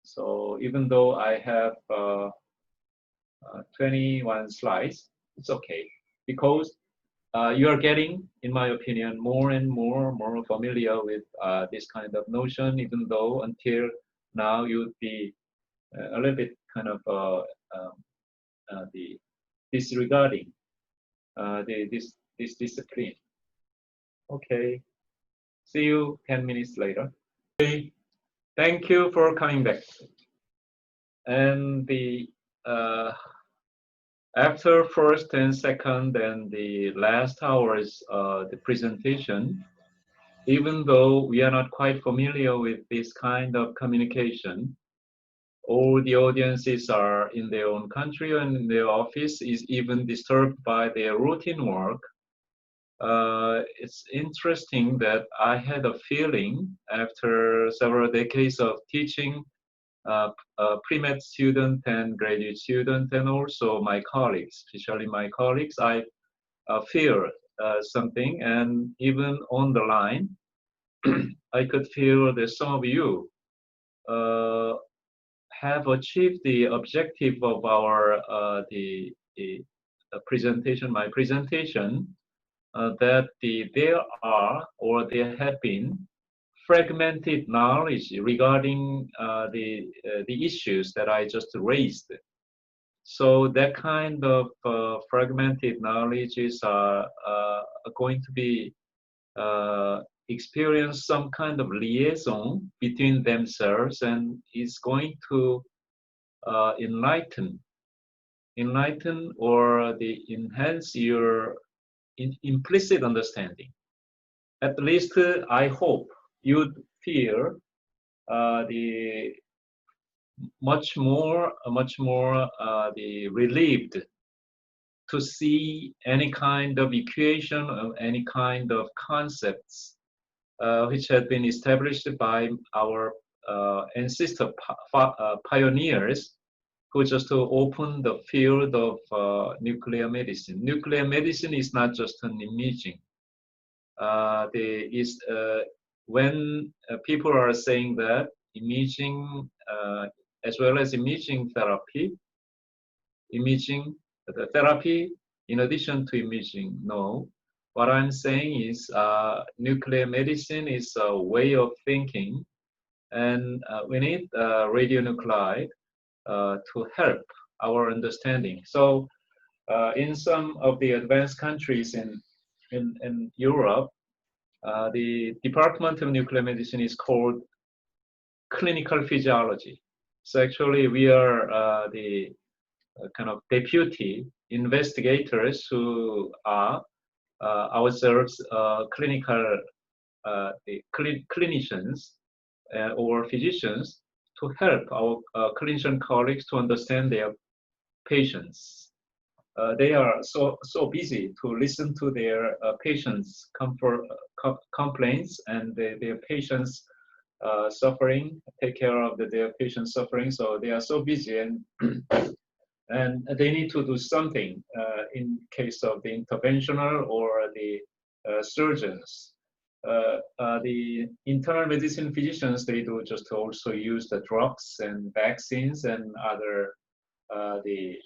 So even though I have 21 slides, it's okay, because you are getting, in my opinion, more and more familiar with this kind of notion, even though until now you'd be a little bit kind of disregarding this discipline. Okay, see you 10 minutes later. Okay. Thank you for coming back. And after first and second and the last hours the presentation, even though we are not quite familiar with this kind of communication, all the audiences are in their own country and in their office is even disturbed by their routine work. It's interesting that I had a feeling after several decades of teaching pre-med student and graduate student, and also my colleagues, especially my colleagues, I feel something, and even on the line, I could feel that some of you have achieved the objective of our presentation, my presentation, that there are or there have been fragmented knowledge regarding the issues that I just raised. So that kind of fragmented knowledge is going to be experience some kind of liaison between themselves, and is going to enlighten or enhance your implicit understanding. At least I hope you'd feel the much more relieved to see any kind of equation or any kind of concepts which had been established by our ancestor pioneers, who just opened the field of nuclear medicine. Nuclear medicine is not just an imaging. When people are saying that imaging as well as imaging therapy, the therapy in addition to imaging, no. What I'm saying is nuclear medicine is a way of thinking, and we need radionuclide to help our understanding. So in some of the advanced countries in Europe, the Department of Nuclear Medicine is called clinical physiology. So actually we are the kind of deputy investigators who are ourselves clinical clinicians or physicians to help our clinician colleagues to understand their patients. They are so busy to listen to their patients' complaints and their patients' suffering, take care of their patients' suffering. So they are so busy, and they need to do something in case of the interventional or the surgeons. The internal medicine physicians, they do just also use the drugs and vaccines and other the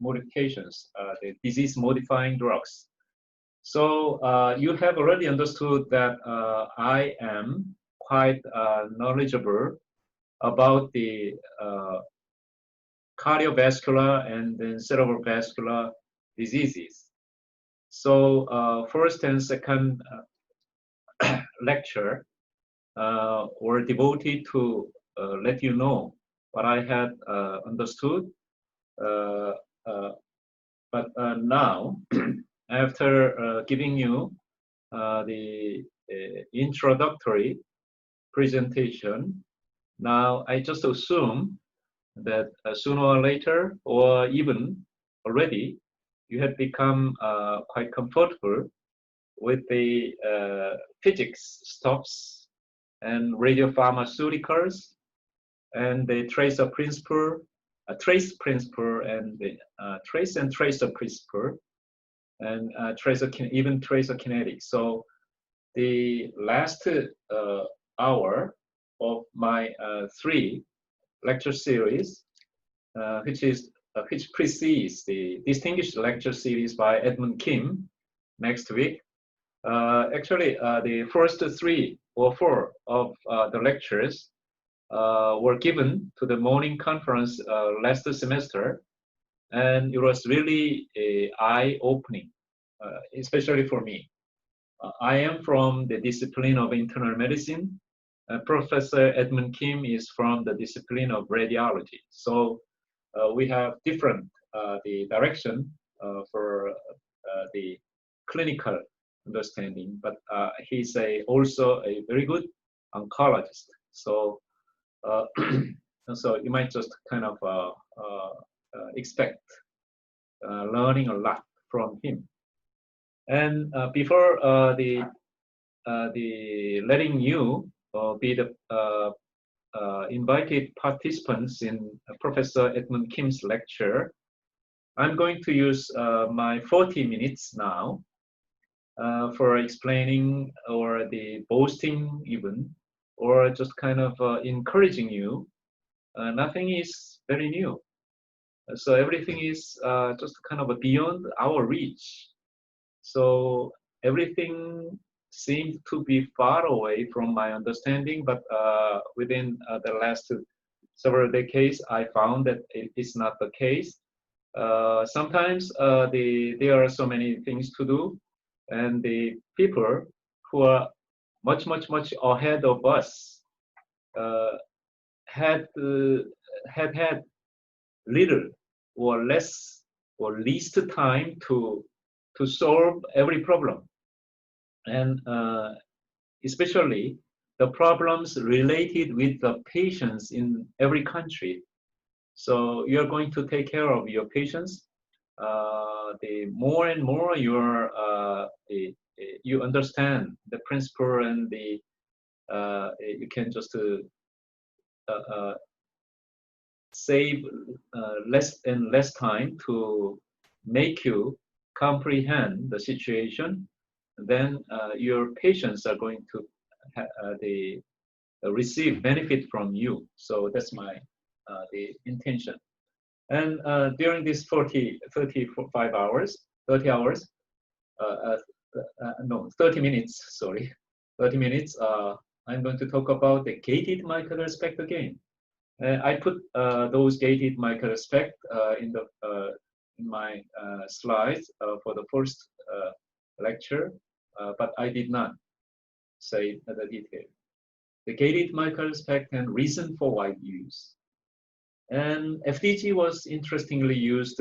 modifications, the disease-modifying drugs. So you have already understood that I am quite knowledgeable about the cardiovascular and then cerebrovascular diseases. So first and second lecture were devoted to let you know what I had understood. But now, after giving you the introductory presentation, now I just assume that sooner or later, or even already, you have become quite comfortable with the physics stuffs and radiopharmaceuticals and the tracer principle, trace principle, and the trace and tracer principle, and even tracer kinetics. So the last hour of my 3 lecture series, which precedes the distinguished lecture series by Edmund Kim next week. Actually, the first 3 or 4 of the lectures were given to the morning conference last semester, and it was really eye-opening, especially for me. I am from the discipline of internal medicine. Professor Edmund Kim is from the discipline of radiology. So we have different the direction for the clinical understanding, but he's also a very good oncologist. So so you might just kind of expect learning a lot from him. And before the letting you be the invited participants in Professor Edmund Kim's lecture, I'm going to use my 40 minutes now for explaining or the boasting even, or just kind of encouraging you. Nothing is very new. So everything is just kind of beyond our reach. So everything seemed to be far away from my understanding, but within the last several decades, I found that it is not the case. Sometimes there are so many things to do, and the people who are much ahead of us had little or less or least time to solve every problem, and especially the problems related with the patients in every country. So you're going to take care of your patients. The more and more you understand the principle, and the you can just save less and less time to make you comprehend the situation. Then your patients are going to receive benefit from you. So that's my the intention. And during these 30 minutes, sorry, 30 minutes, I'm going to talk about the gated microspect again. I put those gated microspect in my slides for the first lecture, but I did not say the detail. The gated microspect and reason for wide use. And FDG was interestingly used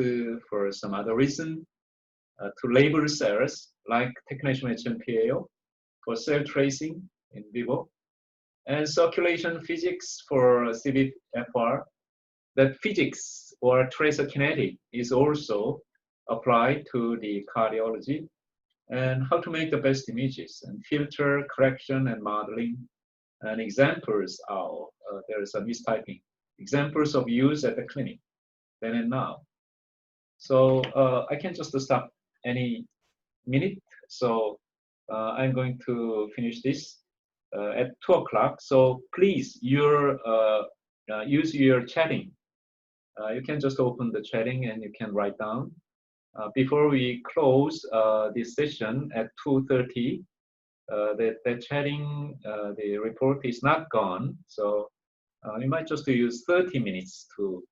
for some other reason, to label cells like technetium HMPAO for cell tracing in vivo, and circulation physics for CVFR. That physics or tracer kinetic is also applied to the cardiology, and how to make the best images, and filter, correction, and modeling. And examples are, there is a mistyping, examples of use at the clinic, then and now. So I can just stop any minute. So I'm going to finish this at 2 o'clock. So please, use your chatting you can just open the chatting and you can write down. Before we close this session at 2:30, that chatting, the report is not gone. So you might just use 30 minutes to.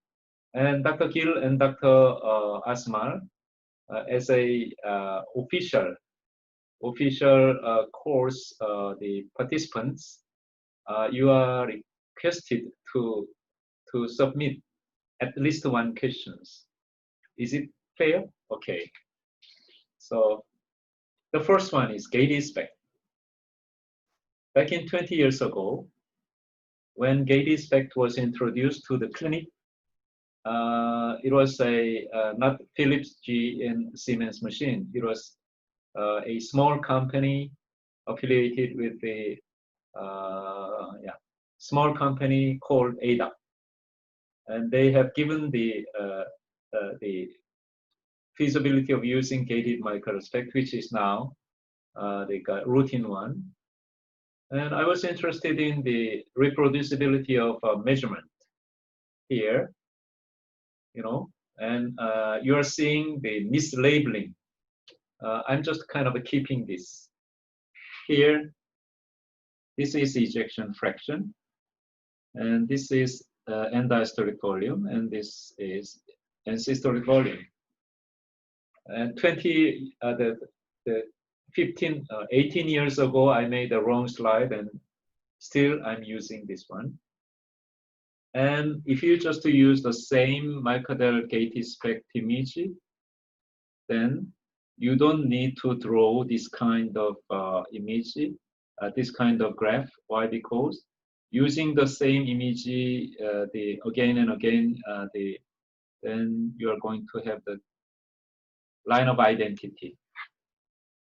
And Dr. Gill and Dr. Asmal, as a official course, the participants, you are requested to submit at least one questions. Is it fair? Okay. So the first one is gated spec. Back in 20 years ago, when gated spec was introduced to the clinic, it was a not Philips, GE, and Siemens machine. It was a small company affiliated with the small company called ADA, and they have given the feasibility of using gated microspect, which is now they got routine one. And I was interested in the reproducibility of measurement here, you know, and you are seeing the mislabeling. I'm just kind of keeping this here. This is ejection fraction, and this is end diastolic volume, and this is end systolic volume. And 18 years ago, I made the wrong slide, and still I'm using this one. And if you just use the same microdel gated spec image, then you don't need to draw this kind of image, this kind of graph. Why? Because using the same image, the again and again, then you are going to have the line of identity.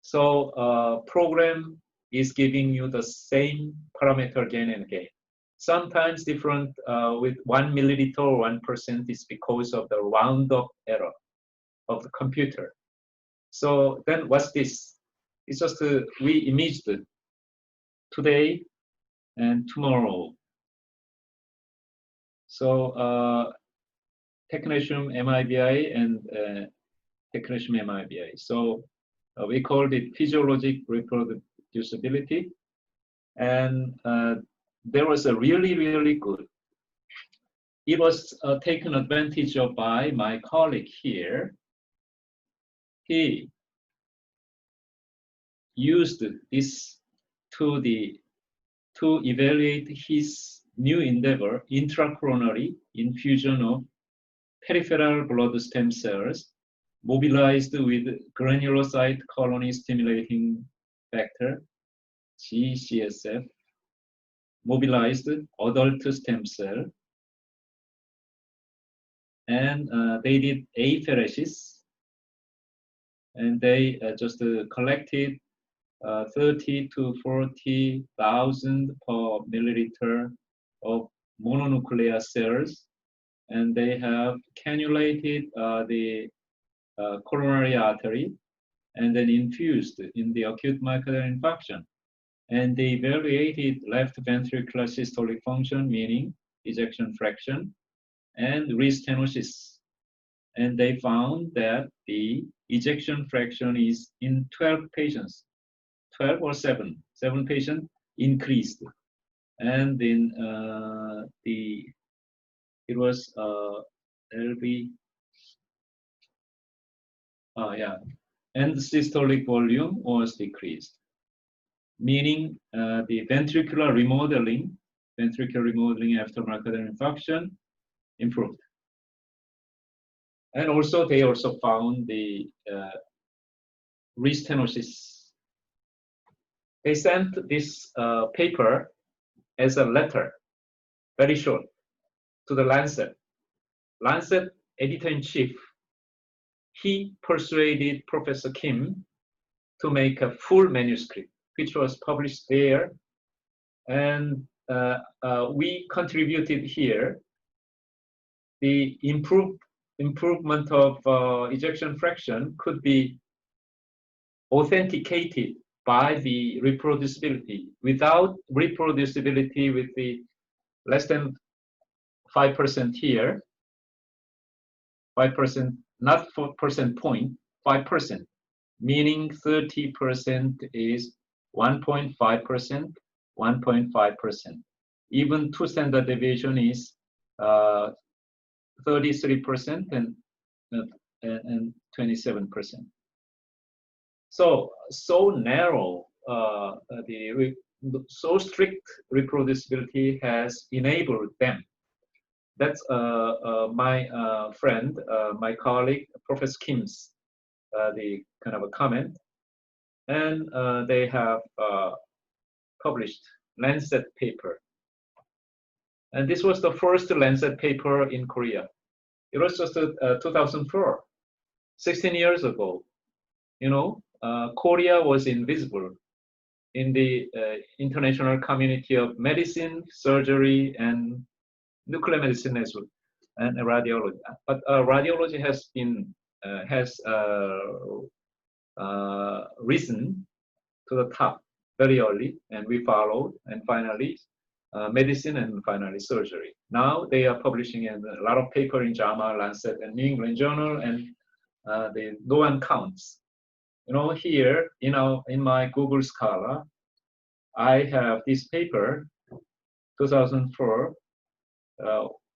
So program is giving you the same parameter again and again. Sometimes different with 1 milliliter or 1% is because of the round-up error of the computer. So then what's this? It's just we imaged it today and tomorrow. So technetium MIBI and technetium MIBI. So we called it physiologic reproducibility. And there was a really good. It was taken advantage of by my colleague here. He used this to evaluate his new endeavor, intracoronary infusion of peripheral blood stem cells mobilized with granulocyte colony stimulating factor, GCSF, mobilized adult stem cell. And they did apheresis, and they just collected 30 to 40,000 per milliliter of mononuclear cells, and they have cannulated the coronary artery and then infused in the acute myocardial infarction. And they evaluated left ventricular systolic function, meaning ejection fraction, and restenosis. And they found that the ejection fraction is in 12 patients, 12 or 7 patients increased. And then it was LV, and systolic volume was decreased, meaning the ventricular remodeling after myocardial infarction improved. And also they also found the restenosis. They sent this paper as a letter, very short, to the Lancet. Lancet editor-in-chief, he persuaded Professor Kim to make a full manuscript, which was published there. And we contributed here the improvement of ejection fraction could be authenticated by the reproducibility. Without reproducibility with the less than 5% here, 5%, not 4% point, 5%, meaning 30% is 1.5%, 1.5%. Even 2 standard deviation is 33% and 27%. So narrow, so strict reproducibility has enabled them. That's my friend, my colleague, Professor Kim's, the kind of a comment, and they have published Lancet paper. And this was the first Lancet paper in Korea. It was just 2004, 16 years ago. You know, Korea was invisible in the international community of medicine, surgery, and nuclear medicine as well, and radiology. But radiology has been risen to the top very early, and we followed, and finally medicine, and finally surgery. Now they are publishing a lot of paper in JAMA, Lancet, and New England Journal, and no one counts. You know, here, you know, in my Google Scholar, I have this paper, 2004,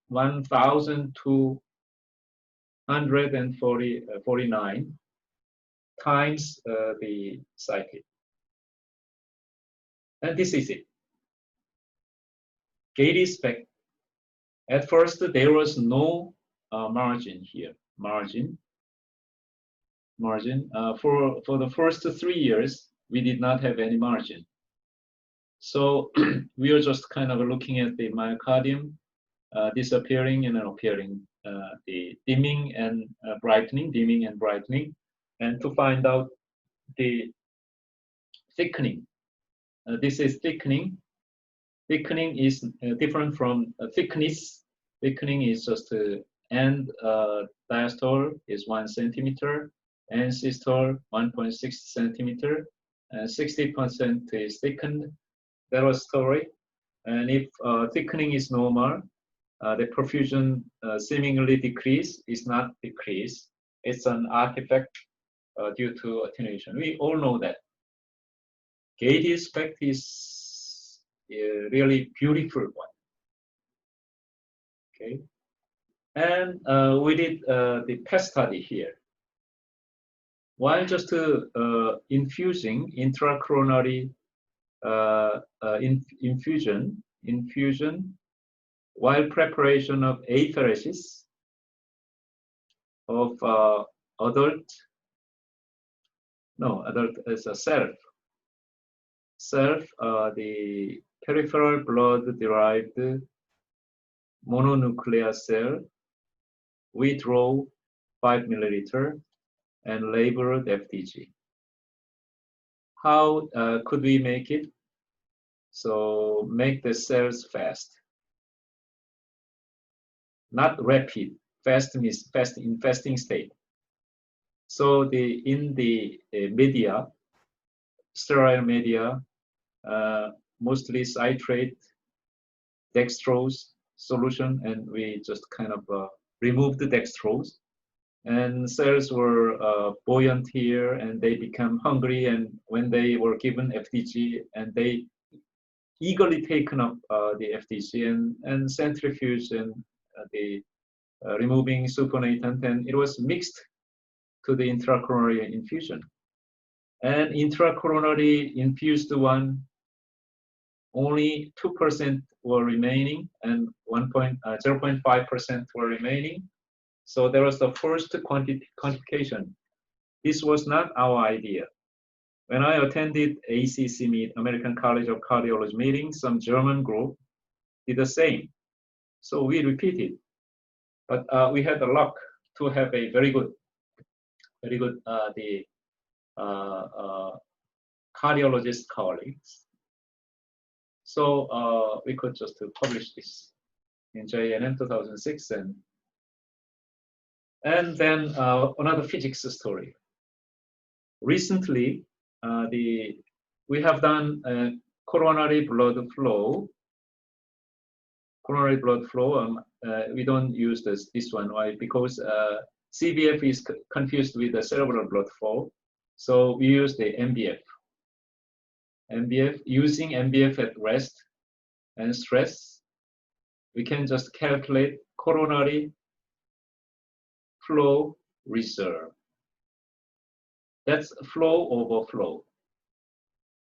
1,249 times the cited. And this is it. Gate spec. At first, there was no margin here. Margin. For the first 3 years, we did not have any margin. So we are just kind of looking at the myocardium disappearing and then appearing, the dimming and brightening, and to find out the thickening. This is thickening. Thickening is different from thickness. Thickening is just end diastole is 1 centimeter, and systole 1.6 centimeter, and 60% is thickened. That was story. And if thickening is normal, the perfusion seemingly decrease is not decrease. It's an artifact due to attenuation. We all know that. Gate effect is a really beautiful one. Okay, and we did the PET study here. While just infusing intracoronary infusion, while preparation of apheresis of adult is a self, the peripheral blood derived mononuclear cell, we draw 5 milliliter and labeled FDG. How could we make it? So make the cells fast, not rapid. Fast means fast in fasting state. So in the media, sterile media, mostly citrate, dextrose solution, and we just kind of removed the dextrose, and cells were buoyant here, and they become hungry, and when they were given FDG, and they eagerly taken up the FDG and centrifuge and the removing supernatant, and it was mixed to the intracoronary infusion. And intracoronary infused one, only 2% were remaining, and 0.5% were remaining. So there was the first quantification. This was not our idea. When I attended ACC meet, American College of Cardiology meeting, some German group did the same. So we repeated, but we had the luck to have a very good cardiologist colleagues. So we could just publish this in JNM 2006, and then another physics story. Recently, we have done coronary blood flow coronary blood flow, we don't use this one. Why? Because CBF is confused with the cerebral blood flow. So we use the MBF. Using MBF at rest and stress, we can just calculate coronary flow reserve. That's flow over flow.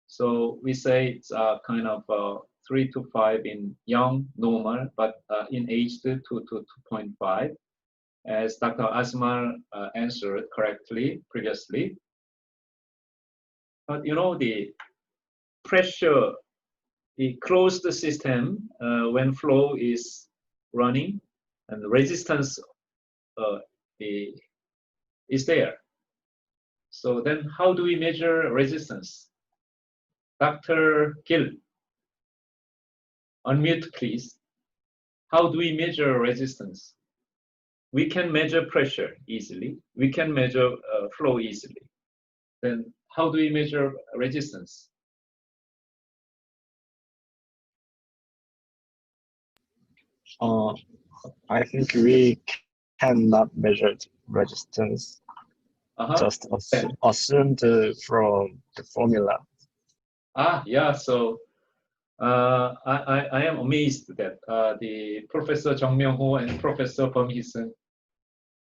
So we say it's kind of 3 to 5 in young, normal, but in aged 2 to 2.5, as Dr. Asmar answered correctly previously. But you know, the pressure, the closed system, when flow is running and the resistance is there. So then how do we measure resistance? Dr. Gill, unmute please. How do we measure resistance? We can measure pressure easily. We can measure flow easily. Then how do we measure resistance? I think we cannot measure resistance. Just assumed from the formula. Yeah. So I am amazed that the Professor Jung Myung-ho and Professor Bum Hee-seung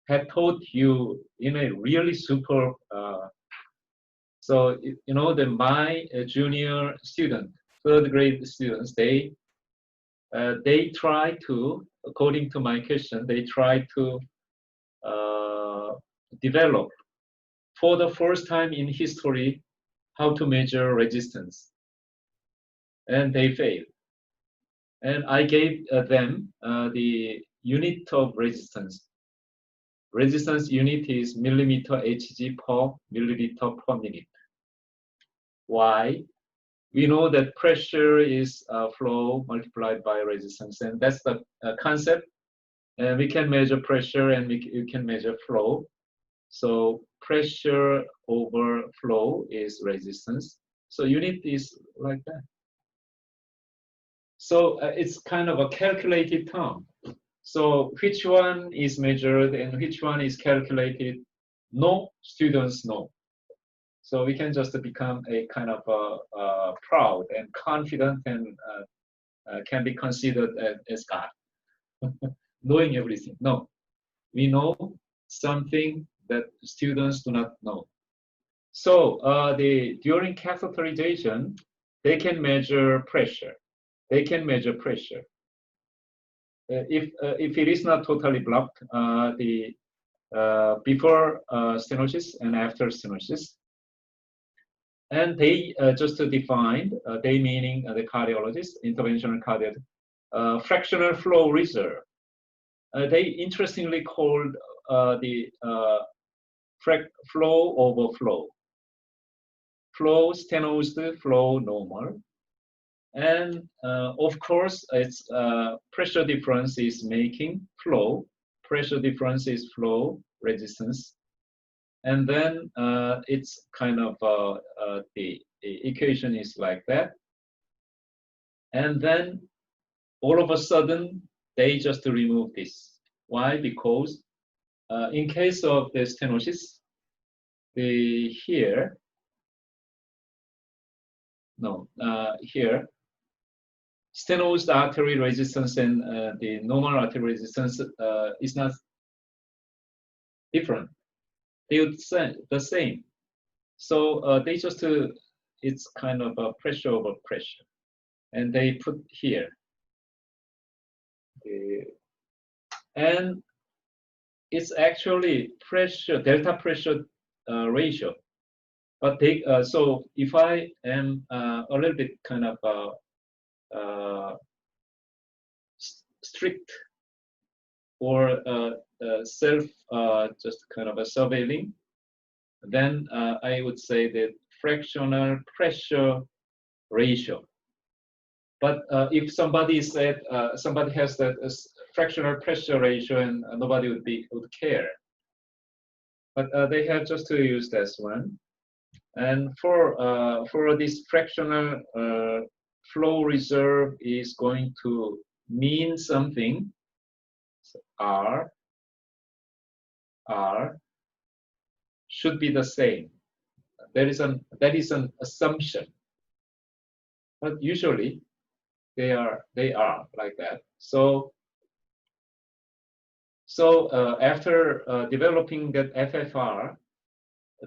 had taught you in a really super. So you know that my junior student, 3rd grade students, they try to, according to my question, they try to develop for the first time in history how to measure resistance, and they failed. And I gave them the unit of resistance. Resistance unit is millimeter Hg per milliliter per minute. Why? We know that pressure is flow multiplied by resistance, and that's the concept. And we can measure pressure and we can measure flow. So pressure over flow is resistance. So unit is like that. So it's kind of a calculated term. So which one is measured and which one is calculated? No students know. So we can just become a kind of proud and confident and can be considered as God, knowing everything. No, we know something that students do not know. So during catheterization, they can measure pressure. They can measure pressure. If it is not totally blocked, before stenosis and after stenosis, and they just defined, they meaning the cardiologist, interventional cardiologist, fractional flow reserve. They interestingly called the flow over flow. Flow stenosed, flow normal. And of course, it's pressure difference is making flow. Pressure difference is flow resistance. And then it's kind of the equation is like that. And then all of a sudden, they just remove this. Why? Because in case of the stenosis, here, stenosed artery resistance and the normal artery resistance is not different. They would say the same. So they just, it's kind of a pressure over pressure. And they put here. And it's actually pressure, delta pressure ratio. But they, so if I am a little bit kind of strict or self just kind of a surveilling, then I would say that fractional pressure ratio. But if somebody said somebody has that fractional pressure ratio and nobody would care. But they have just to use this one. And for this fractional flow reserve is going to mean something, so R should be the same. That is an assumption, but usually they are like that. So after developing that FFR,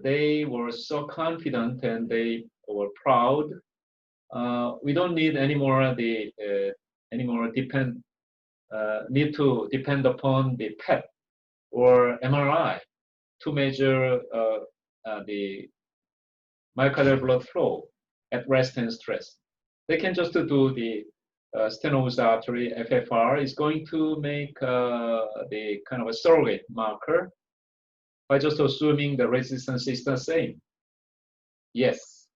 they were so confident and they were proud. We don't need anymore need to depend upon the PET or MRI to measure the myocardial blood flow at rest and stress. They can just do the stenosis artery FFR is going to make the kind of a surrogate marker by just assuming the resistance is the same. Yes,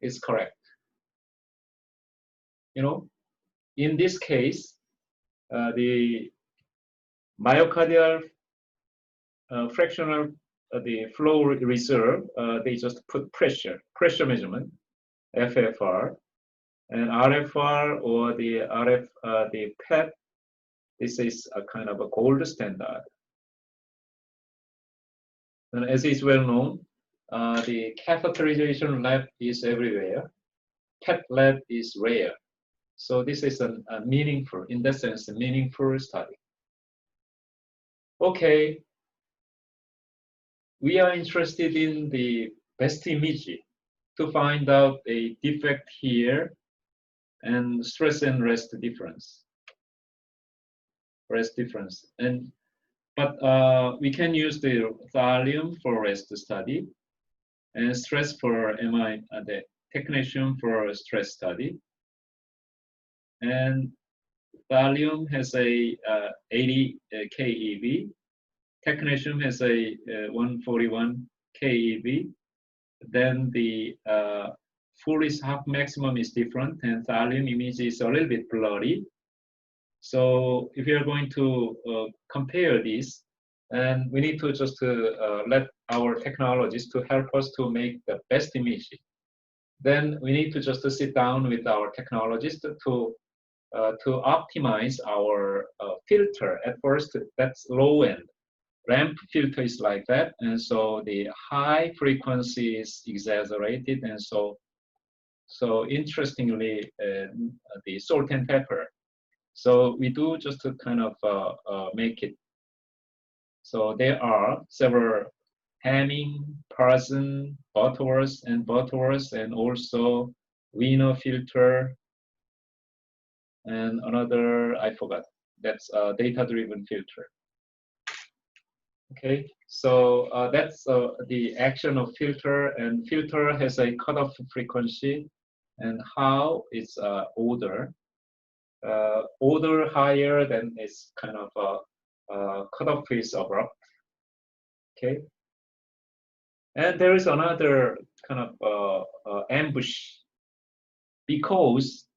it's correct. You know, in this case, the myocardial fractional the flow reserve, they just put pressure measurement, FFR, and RFR or the PET. This is a kind of a gold standard. And as is well known, the catheterization lab is everywhere. PET lab is rare. So this is a meaningful, in that sense, a meaningful study. Okay, we are interested in the best image to find out a defect here and stress and rest difference. But we can use the thallium for rest study and stress for the technetium for stress study. And thallium has a 80 keV, technetium has a 141 keV. Then the Fourier half maximum is different, and thallium image is a little bit blurry. So if you are going to compare these, and we need to just let our technologists to help us to make the best image. Then we need to just sit down with our technologists to optimize our filter. At first, that's low end. Ramp filter is like that, and so the high frequency is exaggerated, and so interestingly, the salt and pepper. So we do just to kind of make it. So there are several Hamming, Parson, Butterworth, and also Wiener filter, and another I forgot. That's a data-driven filter. Okay, so that's the action of filter, and filter has a cutoff frequency, and how it's order. Order higher than its kind of cutoff is abrupt. Okay, and there is another kind of ambush, because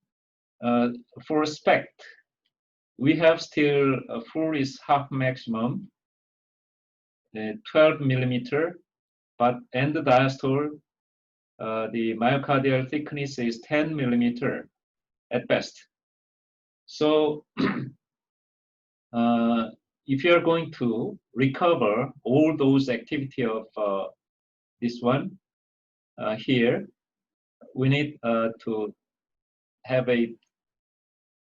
for SPECT we have still a Fourier half maximum, 12 millimeter, but end diastole, the myocardial thickness is 10 millimeter at best. So if you are going to recover all those activity of this one here, we need to have a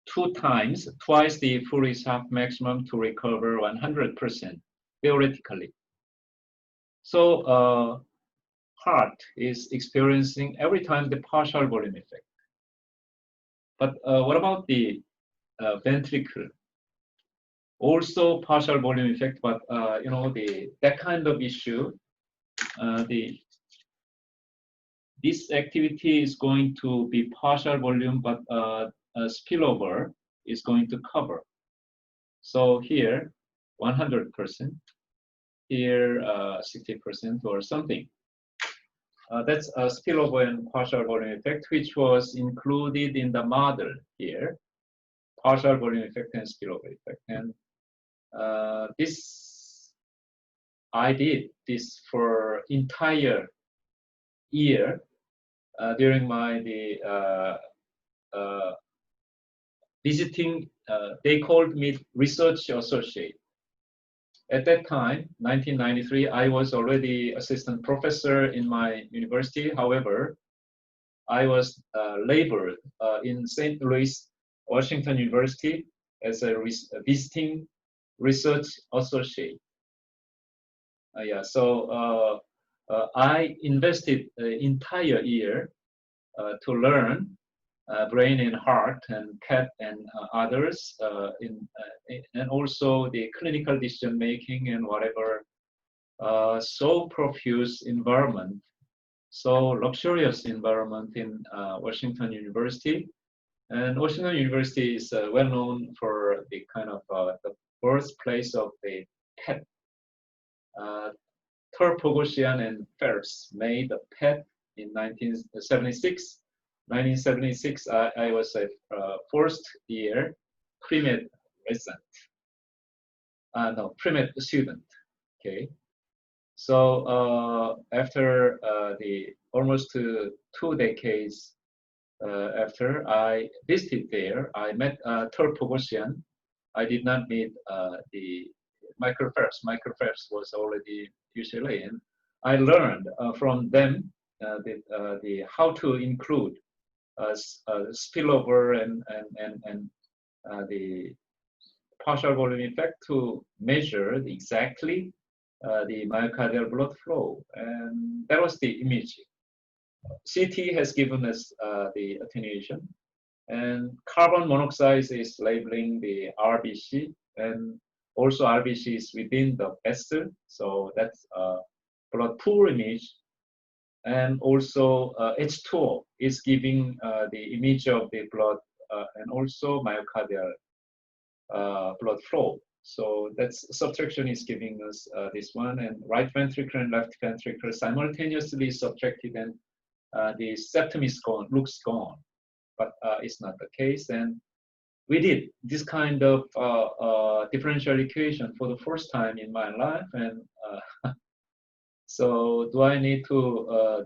twice the Fourier half maximum to recover 100%. Theoretically. So heart is experiencing every time the partial volume effect. But what about the ventricle? Also partial volume effect, but you know, that kind of issue, this activity is going to be partial volume, but spillover is going to cover. So here 100%. Here 60% or something. That's a spillover and partial volume effect, which was included in the model here. Partial volume effect and spillover effect. And I did this for entire year during my visiting, they called me research associate. At that time, 1993, I was already assistant professor in my university. However, I was labored in St. Louis, Washington University as a visiting research associate. Yeah, so I invested the entire year to learn brain and heart and PET and others, and also the clinical decision making and whatever. So profuse environment, so luxurious environment in Washington University. And Washington University is well known for the kind of the birthplace of the PET. Pogosyan and Phelps made the PET in 1976. 1976, I was a first year pre-med resident. No, pre-med student. Okay. So after the almost 2 decades after I visited there, I met Pogosyan. I did not meet the Michael Phelps. Michael Phelps was already UCLA, and I learned from them the how to include spillover and the partial volume effect to measure exactly the myocardial blood flow, and that was the image. CT has given us the attenuation, and carbon monoxide is labeling the RBC, and also RBC is within the vessel, so that's blood pool image. And also H2O is giving the image of the blood and also myocardial blood flow. So that's subtraction is giving us this one, and right ventricle and left ventricle simultaneously subtracted, and the septum is gone, looks gone, but it's not the case. And we did this kind of differential equation for the first time in my life, and so do I need to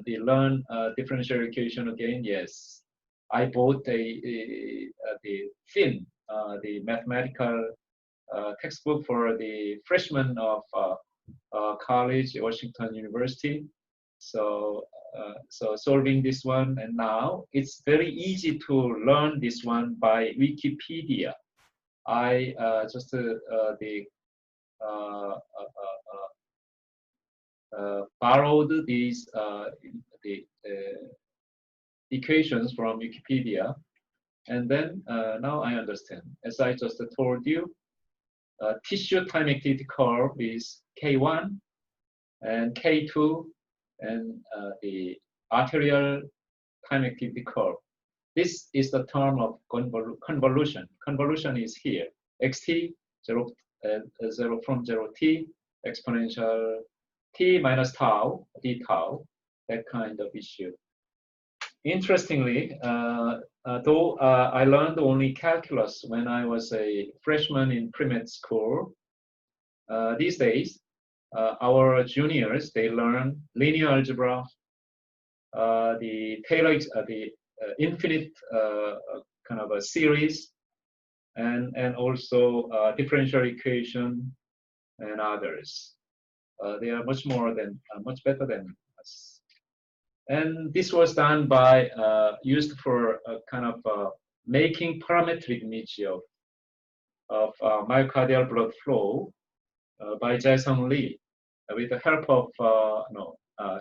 learn differential equation again? Yes. I bought the thin, the mathematical textbook for the freshman of college, Washington University. So, so solving this one, and now it's very easy to learn this one by Wikipedia. I just borrowed these equations from Wikipedia, and then now I understand. As I just told you, tissue time activity curve is K1 and K2, and the arterial time activity curve. This is the term of convolution. Convolution is here. Xt 0 from 0t exponential t minus tau, d tau, that kind of issue. Interestingly, though I learned only calculus when I was a freshman in pre-med school, these days, our juniors, they learn linear algebra, the Taylor, the infinite kind of a series, and also differential equation and others. They are much more than, much better than us. And this was done by, used for kind of making parametric image of myocardial blood flow by Soo Lee with the help of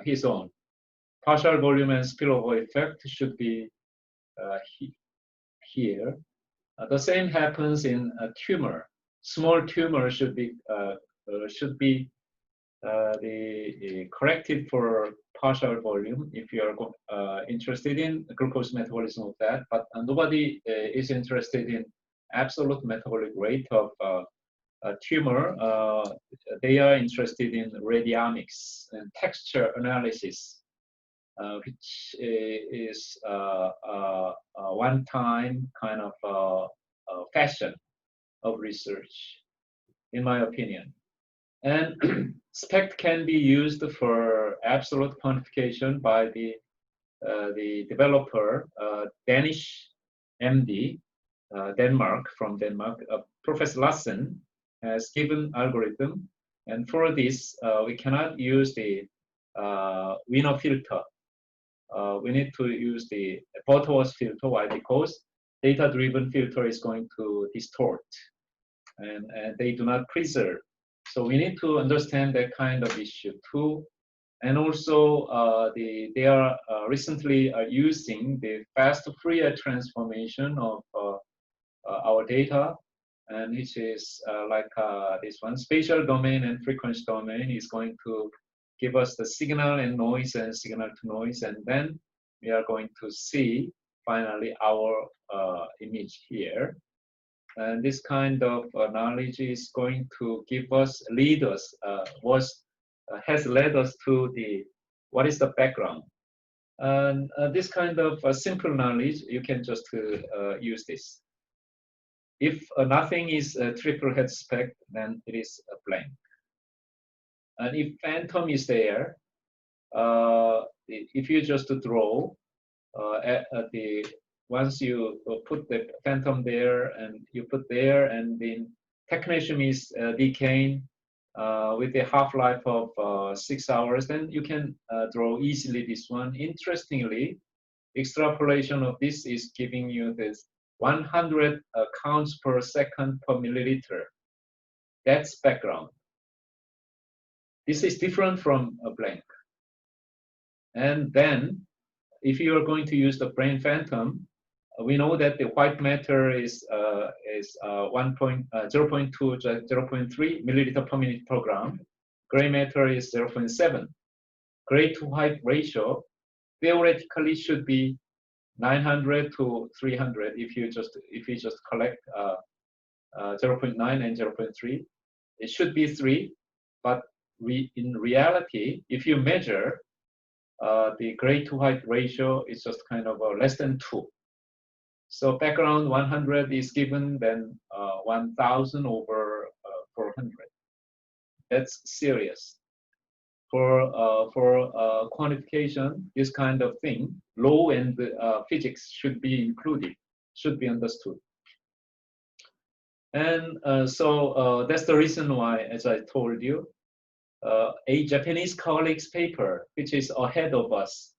his own. Partial volume and spillover effect should be here. The same happens in a tumor. Small tumor should be corrected for partial volume if you are interested in glucose metabolism of that, but nobody is interested in absolute metabolic rate of a tumor. They are interested in radiomics and texture analysis, which is a one-time kind of fashion of research, in my opinion. And SPECT can be used for absolute quantification by the developer, Danish MD, Denmark, from Denmark. Professor Lassen has given algorithm, and for this we cannot use the Wiener filter. We need to use the Butterworth filter. Why? Because data-driven filter is going to distort, and they do not preserve. So we need to understand that kind of issue too. And also, they are recently using the fast Fourier transformation of our data, and which is like this one, spatial domain and frequency domain is going to give us the signal and noise and signal to noise, and then we are going to see finally our image here. And this kind of knowledge is going to give us, lead us, has led us to the, what is the background. And this kind of simple knowledge, you can just use this. If nothing is a triple head spec, then it is a blank. And if phantom is there, if you just draw once you put the phantom there and you put there, and then technetium is decaying with a half-life of 6 hours, then you can draw easily this one. Interestingly, extrapolation of this is giving you this 100 counts per second per milliliter. That's background. This is different from a blank. And then, if you are going to use the brain phantom, we know that the white matter is 0.2 to 0.3 milliliter per minute per gram. Gray matter is 0.7. Gray to white ratio theoretically should be 900 to 300 if you just collect 0.9 and 0.3. It should be 3, but in reality, if you measure the gray to white ratio, is just kind of less than 2. So background 100 is given, then 1000 over 400. That's serious. For quantification, this kind of thing, law and physics should be included, should be understood. And so that's the reason why, as I told you, a Japanese colleague's paper, which is ahead of us,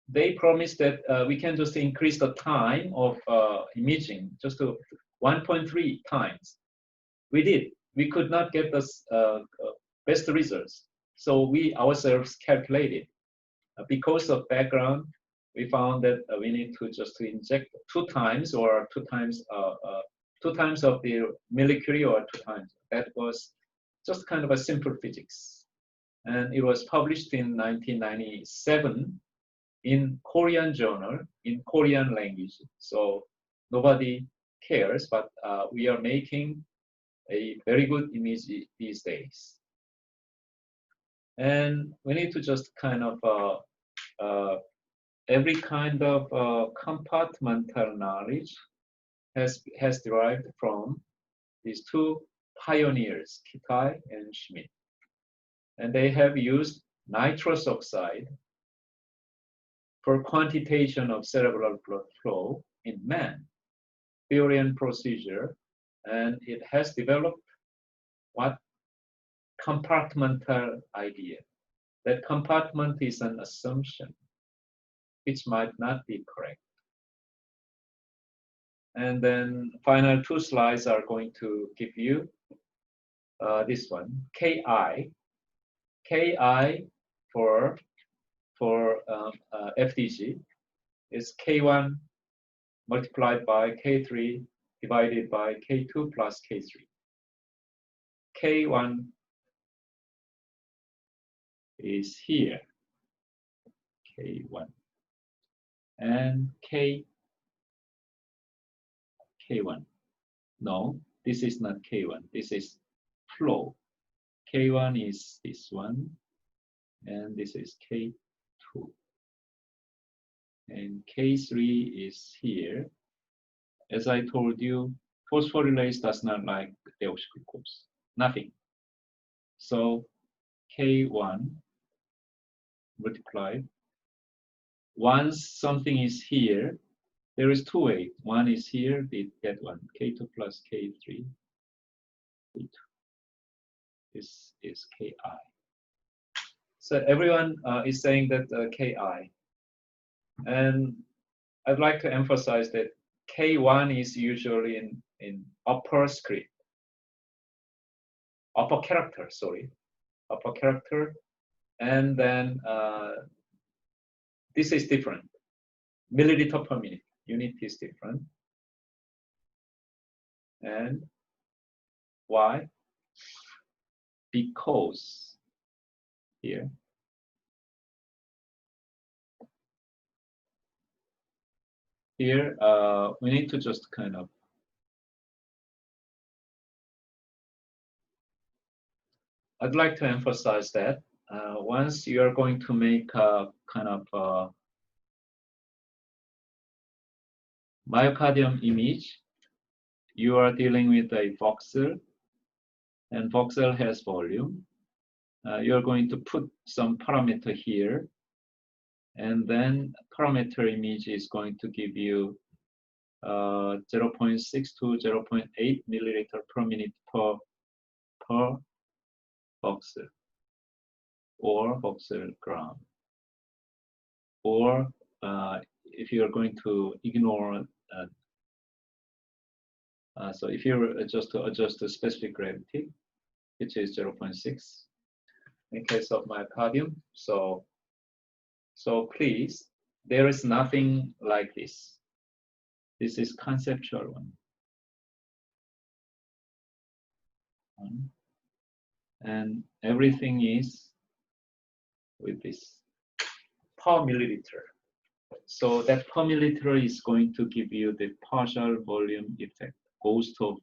they promised that we can just increase the time of imaging just to 1.3 times. We did. We could not get the best results. So we ourselves calculated. Because of background, we found that we need to just inject 2 times or 2 times of the molecule or 2 times. That was just kind of a simple physics. And it was published in 1997 in Korean journal, in Korean language. So nobody cares, but we are making a very good image these days. And we need to just kind of, every kind of compartmental knowledge has derived from these 2 pioneers, Kitai and Schmidt. And they have used nitrous oxide for quantitation of cerebral blood flow in man, theory and procedure, and it has developed what? Compartmental idea. That compartment is an assumption, which might not be correct. And then final 2 slides are going to give you this one, Ki. Ki for FDG is K1 multiplied by K3 divided by K2 plus K3. K1 is here, K1, and K1. No, this is not K1, this is flow. K1 is this one, and this is K2. And K3 is here. As I told you, phosphorylase does not like deoxyglucose, nothing. So K1 multiplied. Once something is here, there is two ways. One is here, that one, K2 plus K3. K2 is Ki. So everyone is saying that Ki. And I'd like to emphasize that K1 is usually in upper script, upper character, and then this is different. Milliliter per minute, unit is different. And why? Because here, we need to just kind of I'd like to emphasize that once you are going to make a kind of myocardium image, you are dealing with a voxel, and voxel has volume. You're going to put some parameter here, and then parameter image is going to give you 0.6 to 0.8 milliliter per minute per voxel, or voxel gram. Or if you are going to ignore, so if you adjust the specific gravity, which is 0.6 in case of myocardium. So please, there is nothing like this. This is conceptual one. And everything is with this per milliliter. So that per milliliter is going to give you the partial volume effect, ghost of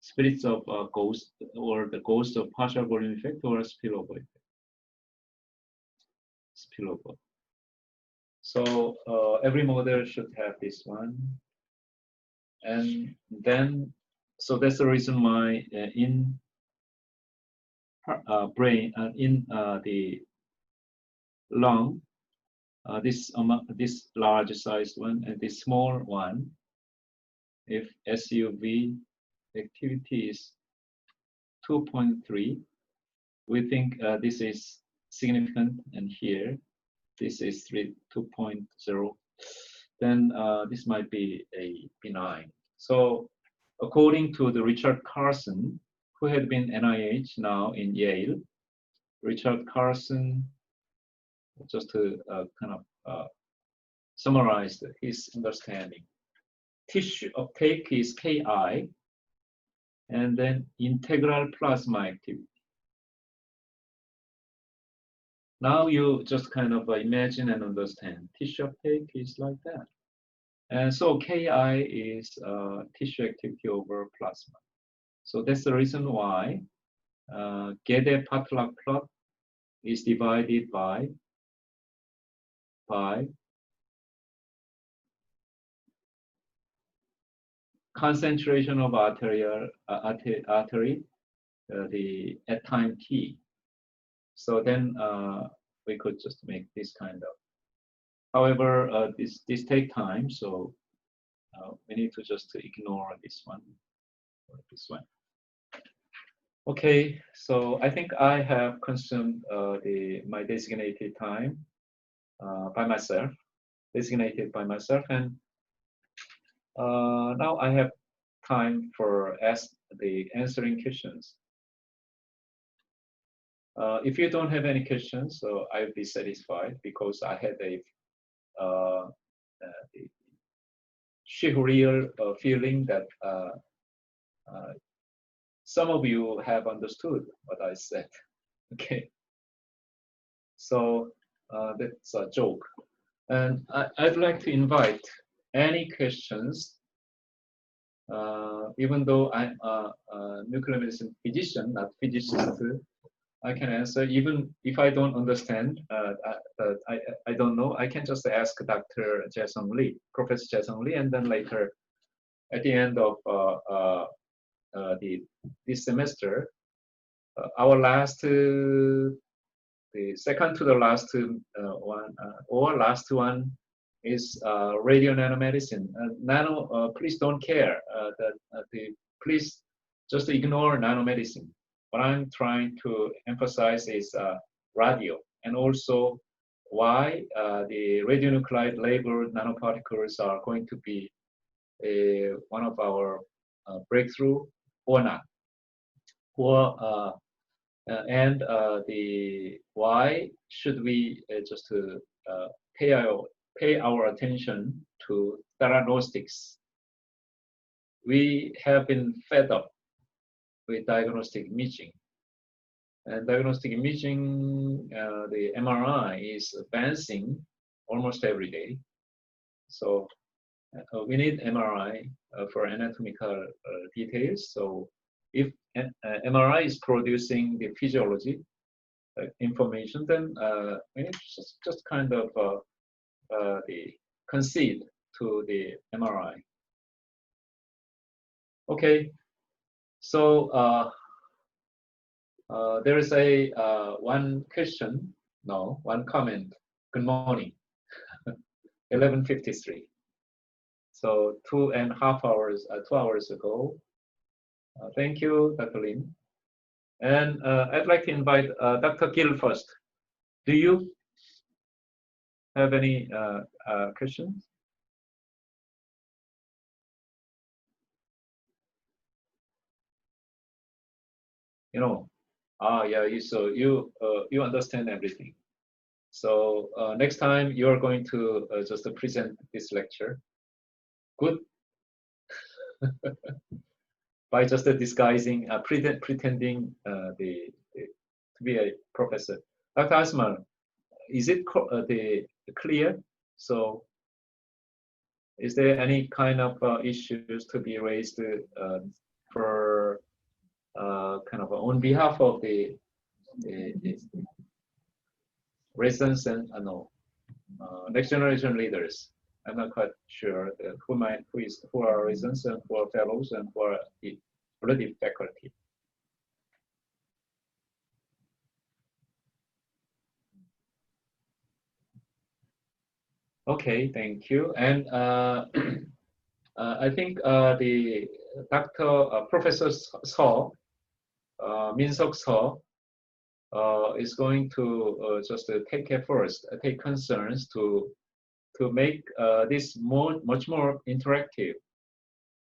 spirits of ghost, or the ghost of partial volume effect, or spillover effect. Spillover. So every model should have this one. And then, so that's the reason why in brain, in the lung, this large sized one and this small one, if SUV activity is 2.3, we think this is significant, and here this is 2.0, then this might be a benign. So according to the Richard Carson, who had been NIH, now in Yale, Richard Carson, just to kind of summarize his understanding. Tissue uptake is Ki, and then integral plasma activity. Now you just kind of imagine and understand. Tissue uptake is like that. And so Ki is tissue activity over plasma. So that's the reason why Gede-Patlack plot is divided by concentration of artery at time t. So then we could just make this kind of. However, this take time, so we need to just ignore this one or this one. Okay, so I think I have consumed my designated time by myself, and now I have time for answering questions. If you don't have any questions, so I'll be satisfied, because I had a surreal feeling that some of you have understood what I said. Okay, so that's a joke, and I'd like to invite any questions. Even though I'm a nuclear medicine physician, not physicist, I can answer. Even if I don't understand, I don't know, I can just ask Dr. Jae-Sung Lee, Professor Jae-Sung Lee, and then later, at the end of this semester, our last, the second to the last one, or last one is radio nanomedicine. Please don't care please just ignore nanomedicine. What I'm trying to emphasize is radio, and also why the radionuclide labeled nanoparticles are going to be one of our breakthrough or not, or and the why should we just pay our attention to theranostics. We have been fed up with diagnostic imaging, and diagnostic imaging, the MRI is advancing almost every day. So we need MRI for anatomical details. So if MRI is producing the physiology information, then we need to just kind of concede to the MRI. Okay, so there is a one comment. Good morning. 11:53. So 2 hours ago. Thank you, Dr. Lin. And I'd like to invite Dr. Gill first. Do you have any questions? You know, yeah, you understand everything. So next time you are going to just present this lecture. Good. By just disguising, pretending to be a professor. Dr. Asman, is it clear? So, is there any kind of issues to be raised for kind of on behalf of the residents and next generation leaders? I'm not quite sure who are residents and who are fellows and who are already faculty. Okay, thank you. And I think the Professor Seo, Min-Seok Seo, is going to just take concerns to make this much more interactive.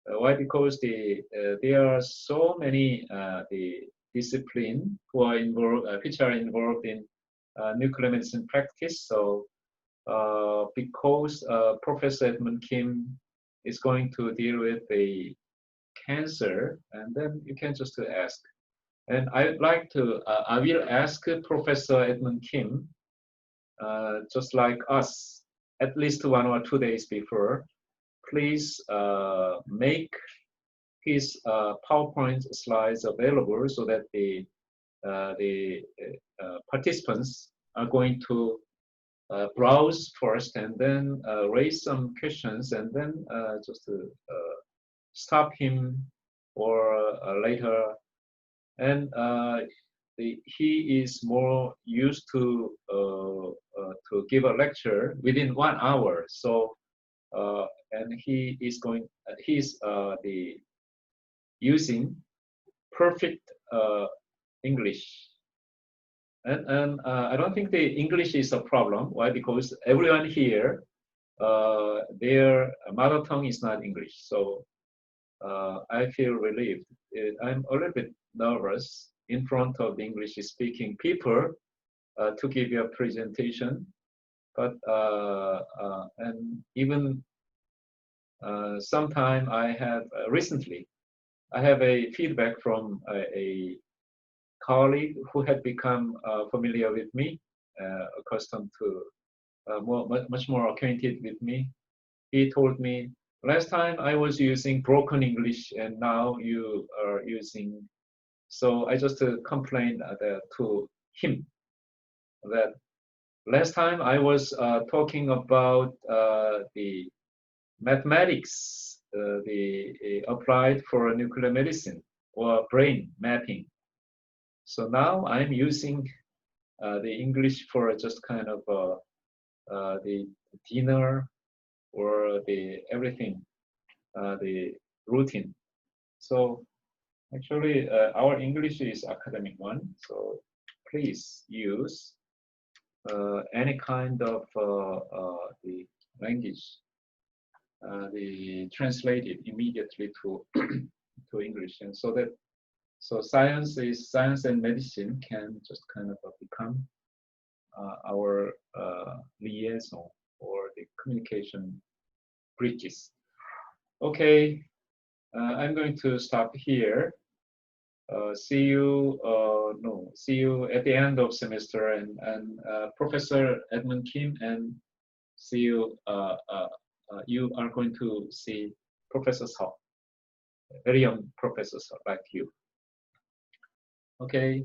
Why? Because there are so many the discipline who are involved, which are involved in nuclear medicine practice. So because Professor Edmund Kim is going to deal with the cancer, and then you can just ask. And I'd like to, I will ask Professor Edmund Kim, just like us, at least 1 or 2 days before, please make his PowerPoint slides available so that the participants are going to browse first and then raise some questions, and then just to stop him or later. And he is more used to give a lecture within 1 hour. So and he's using perfect English. And I don't think the English is a problem. Why? Because everyone here, their mother tongue is not English. So I feel relieved. I'm a little bit nervous in front of the English-speaking people to give you a presentation. But and even sometime I have recently, I have a feedback from a colleague who had become familiar with me, accustomed to much more acquainted with me. He told me, last time I was using broken English and now you are using. So I just complained to him that last time I was talking about the mathematics, applied for nuclear medicine or brain mapping. So now I'm using the English for just kind of the dinner or the everything, the routine. So actually, our English is academic one. So please use any kind of the language, the translated immediately to to English, and so that science and medicine can just kind of become our liaison or the communication bridges. Okay, I'm going to stop here. See you at the end of semester, and Professor Edmund Kim, and see you. You are going to see Professor Seo, very young professor like you. Okay.